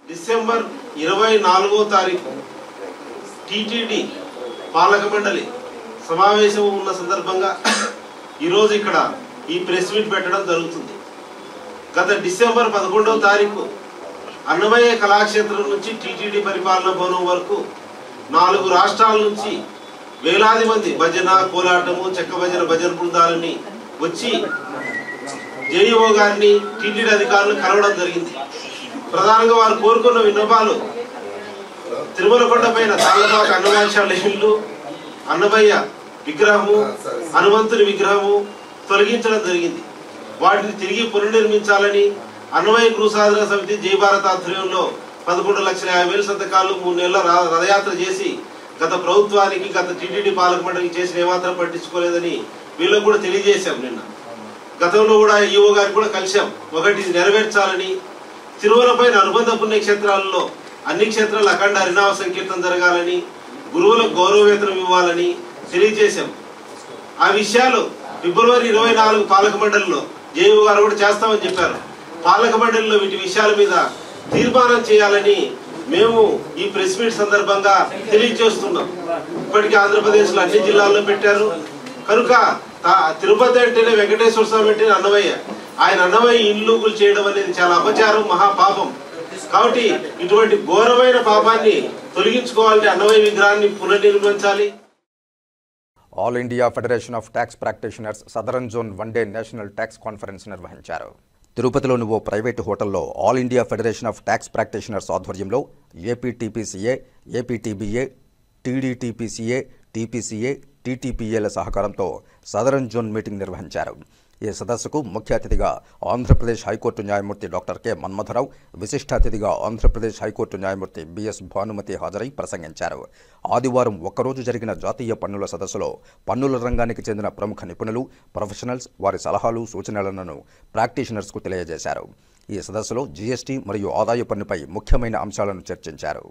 డిసెంబర్ 24వ తారీఖు టీటీడీ పాలక మండలి సమావేశం ఉన్న సందర్భంగా ఈరోజు ఇక్కడ ఈ ప్రెస్ మీట్ పెట్టడం జరుగుతుంది. గత డిసెంబర్ 11వ తారీఖు అన్నమయ్య కళాక్షేత్రం నుంచి టీటీడీ పరిపాలన భవనం వరకు 4 రాష్ట్రాల నుంచి వేలాది మంది భజన, కోలాటము, చెక్క భజన బృందాలని వచ్చి జేఈఓ గారిని, టీటీడీ అధికారులను కలవడం జరిగింది. ప్రధానంగా వారు కోరుకున్న విన్నపాలు తిరుమల కొండపైన తాళ్ళపాక అన్నమాచార్యుల ఇల్లు, అన్నమయ్య విగ్రహము, హనుమంతుని విగ్రహము తొలగించడం జరిగింది. వాటిని తిరిగి పునర్నిర్మించాలని, అన్నమయ్య గృహసాధన సమితి జై భారత్ ఆధ్వర్యంలో 11,50,000 సంతకాలు 3 నెలల రథయాత్ర చేసి గత ప్రభుత్వానికి గత టీటీడీ పాలక మండలికి చేసిన ఏమాత్రం పట్టించుకోలేదని వీళ్ళకు కూడా తెలియజేశాం. నిన్న గతంలో కూడా ఈఓ గారికి కూడా కలిశాం. ఒకటి నెరవేర్చాలని, తిరుమల పైన అనుబంధ పుణ్యక్షేత్రాలలో అన్ని క్షేత్రాలు అఖండ హరినామ సంకీర్తన జరగాలని, గురువులకు గౌరవ వేతనం ఇవ్వాలని తెలియజేశాం. ఆ విషయాలు ఫిబ్రవరి 24 పాలక మండలిలో జేయూ గారు కూడా చేస్తామని చెప్పారు. పాలక మండలిలో వీటి విషయాల మీద తీర్మానం చేయాలని మేము ఈ ప్రెస్ మీట్ సందర్భంగా తెలియజేస్తున్నాం. ఇప్పటికీ ఆంధ్రప్రదేశ్లో అన్ని జిల్లాల్లో పెట్టారు కనుక తిరుపతి అంటేనే వెంకటేశ్వర స్వామి అంటేనే అన్నమయ్య. ఆయన అన్నమయ్య ఇల్లుగులు చేయడం అనేది చాలా అపచారం, మహాపాపం. కాబట్టి ఇటువంటి ఘోరమైన పాపాన్ని తొలగించుకోవాలంటే అన్నమయ్య విగ్రహాన్ని పునర్నిర్మించాలి. All India federation of tax practitioners southern zone 1 day national tax conference నిర్వహించారు. తిరుపతిలోని ఓ ప్రైవేటు హోటల్లో all India federation of tax practitioners ఆధ్వర్యంలో ఏపీటీపీసీఏ, ఏపీటీబీఏ, టీడీటీపీసీఏ, టీపీసీఏ, టీటీపీఏల సహకారంతో సదరన్ జోన్ మీటింగ్ నిర్వహించారు. ఈ సదస్సుకు ముఖ్య అతిథిగా ఆంధ్రప్రదేశ్ హైకోర్టు న్యాయమూర్తి డాక్టర్ కె మన్మథరావు, విశిష్ట అతిథిగా ఆంధ్రప్రదేశ్ హైకోర్టు న్యాయమూర్తి బిఎస్ భానుమతి హాజరై ప్రసంగించారు. ఆదివారం ఒక్కరోజు జరిగిన జాతీయ పన్నుల సదస్సులో పన్నుల రంగానికి చెందిన ప్రముఖ నిపుణులు, ప్రొఫెషనల్స్ వారి సలహాలు, సూచనలను ప్రాక్టీషనర్స్కు తెలియజేశారు. ఈ సదస్సులో జీఎస్టీ మరియు ఆదాయ పన్నుపై ముఖ్యమైన అంశాలను చర్చించారు.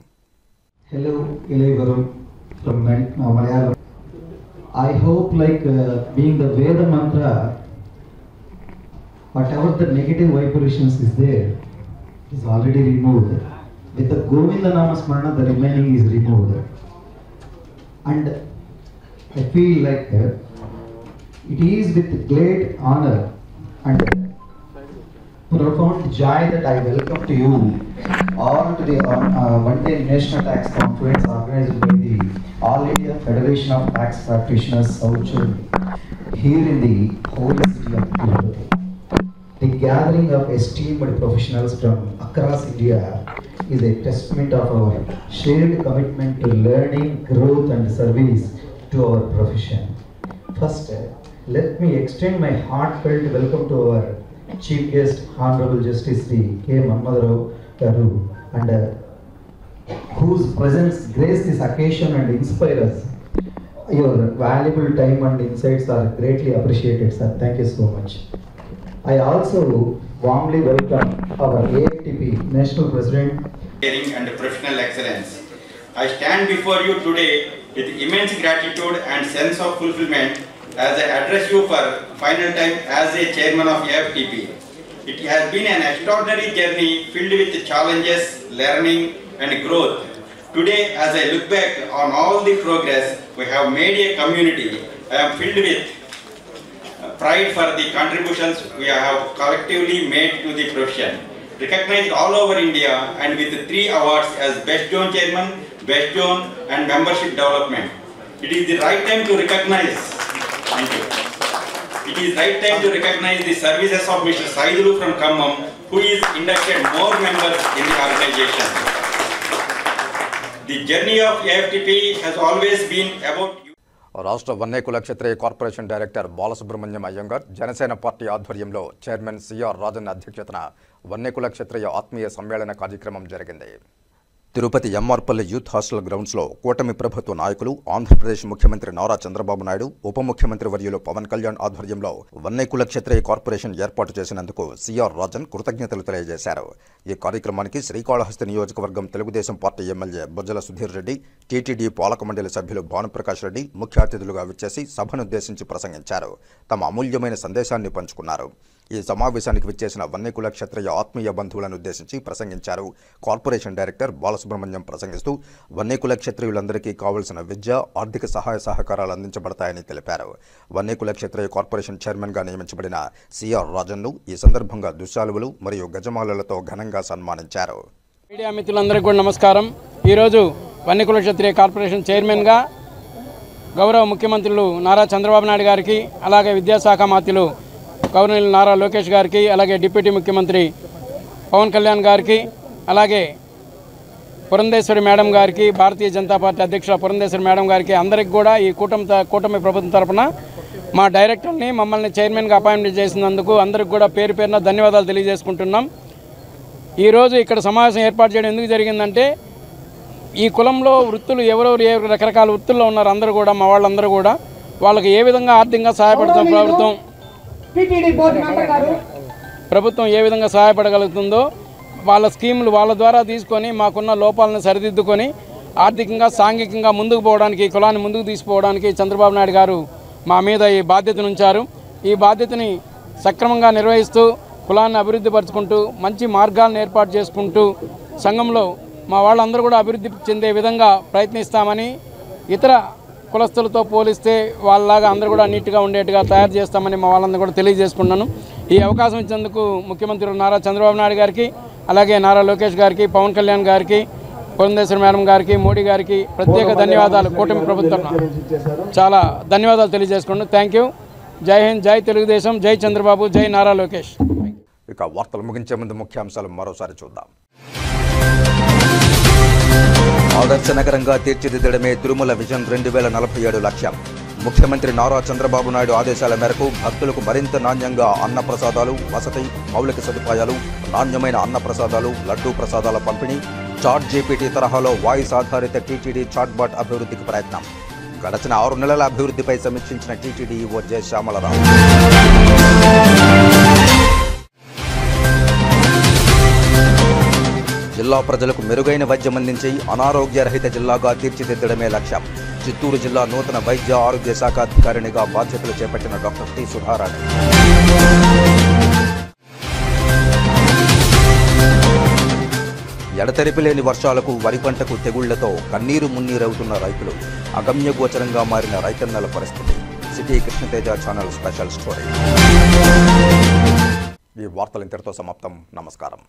Hello, Elevarum from Malayalam. I hope being the Veda mantra, whatever the negative vibrations is there is already removed. With the Govinda Nama Smarana, the remaining is removed. And I feel like it is with great honor and profound joy that I welcome to you all to the 1 day national tax conference organized by the All India Federation of Tax Practitioners South Zone here in the holy city of Tirupati. The gathering of esteemed professionals from across India is a testament of our shared commitment to learning, growth and service to our profession. First, let me extend my heartfelt welcome to our Chief Guest, Honorable Justice Sri K. Mannatharao Garu, and whose presence grace this occasion and inspire us. Your valuable time and insights are greatly appreciated, sir. Thank you so much. I also warmly welcome our AFTP National President and professional excellence. I stand before you today with immense gratitude and sense of fulfillment as I address you for final time as a chairman of AFTP. It has been an extraordinary journey filled with challenges, learning and growth. Today, as I look back on all the progress we have made a community, I am filled with pride for the contributions we have collectively made to the profession. Recognized all over India and with 3 awards as Best Zone Chairman, Best Zone and Membership Development. It is the right time to recognize. Thank you. It is right time to recognize the services of Mr. Saidulu from Khammam, who is inducted more members in the organization. The journey of AFTP has always been about రాష్ట్ర Vannekula Kshatriya corporation director Balasubrahmanyam Iyengar Janasena party ఆధ్వర్యంలో chairman CR Rajan అధ్యక్షతన వన్నేకుల క్షత్రియ ఆత్మీయ సమ్మేళన కార్యక్రమం జరిగింది. Tirupati MR Palli youth hostel గ్రౌండ్స్లో కూటమి ప్రభుత్వ నాయకులు, ఆంధ్రప్రదేశ్ ముఖ్యమంత్రి నారా చంద్రబాబు నాయుడు, ఉప ముఖ్యమంత్రి వర్యులు పవన్ కళ్యాణ్ ఆధ్వర్యంలో వన్నేకుల క్షత్రియ కార్పొరేషన్ ఏర్పాటు చేసినందుకు సిఆర్ రాజన్ కృతజ్ఞతలు తెలియజేశారు. ఈ కార్యక్రమానికి శ్రీకాళహస్తి నియోజకవర్గం Telugu Desam party MLA Bojjala Sudheer Reddy, TTD పాలక మండలి సభ్యులు భానుప్రకాష్ రెడ్డి ముఖ్య అతిథులుగా విచ్చేసి సభనుద్దేశించి ప్రసంగించారు. తమ అమూల్యమైన సందేశాన్ని పంచుకున్నారు. ఈ సమావేశానికి విచ్చేసిన వన్నేకుల క్షత్రియ ఆత్మీయ బంధువులను ఉద్దేశించి ప్రసంగించారు. కార్పొరేషన్ డైరెక్టర్ బాలసుబ్రహ్మణ్యం ప్రసంగిస్తూ వన్నేకుల క్షత్రియులందరికీ కావలసిన విద్య, ఆర్థిక సహాయ సహకారాలు అందించబడతాయని తెలిపారు. వన్నేకుల క్షత్రియ కార్పొరేషన్ చైర్మన్గా నియమించబడిన సిఆర్ రాజన్ను ఈ సందర్భంగా దుశ్శాలువులు మరియు గజమాలలతో ఘనంగా సన్మానించారు. మీడియా మిత్రులందరికీ కూడా నమస్కారం. ఈరోజు వన్నేకుల క్షత్రియ కార్పొరేషన్ చైర్మన్గా గౌరవ ముఖ్యమంత్రులు నారా చంద్రబాబు నాయుడు గారికి, అలాగే విద్యాశాఖ మంత్రులు గవర్నర్ నారా లోకేష్ గారికి, అలాగే డిప్యూటీ ముఖ్యమంత్రి పవన్ కళ్యాణ్ గారికి, అలాగే పురంధేశ్వరి మేడం గారికి, భారతీయ జనతా పార్టీ అధ్యక్షుల పురంధేశ్వరి మేడం గారికి, అందరికి కూడా ఈ కూటమి ప్రభుత్వం తరఫున మా డైరెక్టర్ని మమ్మల్ని చైర్మన్గా అపాయింట్మెంట్ చేసినందుకు అందరికి కూడా పేరు పేరున ధన్యవాదాలు తెలియజేసుకుంటున్నాం. ఈరోజు ఇక్కడ సమావేశం ఏర్పాటు చేయడం ఎందుకు జరిగిందంటే ఈ కులంలో వృత్తులు ఎవరెవరు రకరకాల వృత్తుల్లో ఉన్నారు అందరూ కూడా మా వాళ్ళందరూ కూడా వాళ్ళకి ఏ విధంగా ఆర్థికంగా సహాయపడుతున్న ప్రభుత్వం ఏ విధంగా సహాయపడగలుగుతుందో వాళ్ళ స్కీములు వాళ్ళ ద్వారా తీసుకొని మాకున్న లోపాలను సరిదిద్దుకొని ఆర్థికంగా సాంఘికంగా ముందుకు పోవడానికి కులాన్ని ముందుకు తీసుకుపోవడానికి చంద్రబాబు నాయుడు గారు మా మీద ఈ బాధ్యతను ఉంచారు. ఈ బాధ్యతని సక్రమంగా నిర్వహిస్తూ కులాన్ని అభివృద్ధి పరుచుకుంటూ మంచి మార్గాలను ఏర్పాటు చేసుకుంటూ సంఘంలో మా వాళ్ళందరూ కూడా అభివృద్ధి చెందే విధంగా ప్రయత్నిస్తామని ఇతర కులస్తులతో పోలిస్తే వాళ్ళలాగా అందరూ కూడా నీట్గా ఉండేట్టుగా తయారు చేస్తామని మా వాళ్ళందరూ కూడా తెలియజేసుకున్నాను. ఈ అవకాశం ఇచ్చేందుకు ముఖ్యమంత్రి నారా చంద్రబాబు నాయుడు గారికి అలాగే నారా లోకేష్ గారికి పవన్ కళ్యాణ్ గారికి పురంధేశ్వరి మేడం గారికి మోడీ గారికి ప్రత్యేక ధన్యవాదాలు. కూటమి ప్రభుత్వం చాలా ధన్యవాదాలు తెలియజేసుకున్నాను. Thank you. జై హింద్, జై తెలుగుదేశం, జై చంద్రబాబు, జై నారా లోకేష్. ఇక వార్తలు ముగించే ముందు ముఖ్యాంశాలు మరోసారి చూద్దాం. ఆదర్శ నగరంగా తీర్చిదిద్దడమే తిరుమల విజన్ 2047 లక్ష్యం. ముఖ్యమంత్రి నారా చంద్రబాబు నాయుడు ఆదేశాల మేరకు భక్తులకు మరింత నాణ్యంగా అన్నప్రసాదాలు, వసతి, మౌలిక సదుపాయాలు, నాణ్యమైన అన్నప్రసాదాలు, లడ్డూ ప్రసాదాల పంపిణీ, చాట్ జీపీటీ తరహాలో వాయిస్ ఆధారిత టీటీడీ చాట్బాట్ అభివృద్ధికి ప్రయత్నం. గడచిన 6 నెలల అభివృద్ధిపై సమీక్షించిన టీటీడీ ఈవో జె శ్యామలరావు. జిల్లా ప్రజలకు మెరుగైన వైద్యం అందించి అనారోగ్యరహిత జిల్లాగా తీర్చిదిద్దడమే లక్ష్యం. చిత్తూరు జిల్లా నూతన వైద్య ఆరోగ్య శాఖ అధికారినిగా బాధ్యతలు చేపట్టిన డాక్టర్ టి సుధారాణి. ఎడతెరిపి లేని వర్షాలకు వరి పంటకు తెగుళ్లతో కన్నీరు మున్నీరవుతున్న రైతులు. అగమ్యగోచరంగా మారిన రైతన్నల పరిస్థితి. City Krishna Teja channel special story. ఈ వార్తలు ఇంతటితో సమాప్తం. నమస్కారం.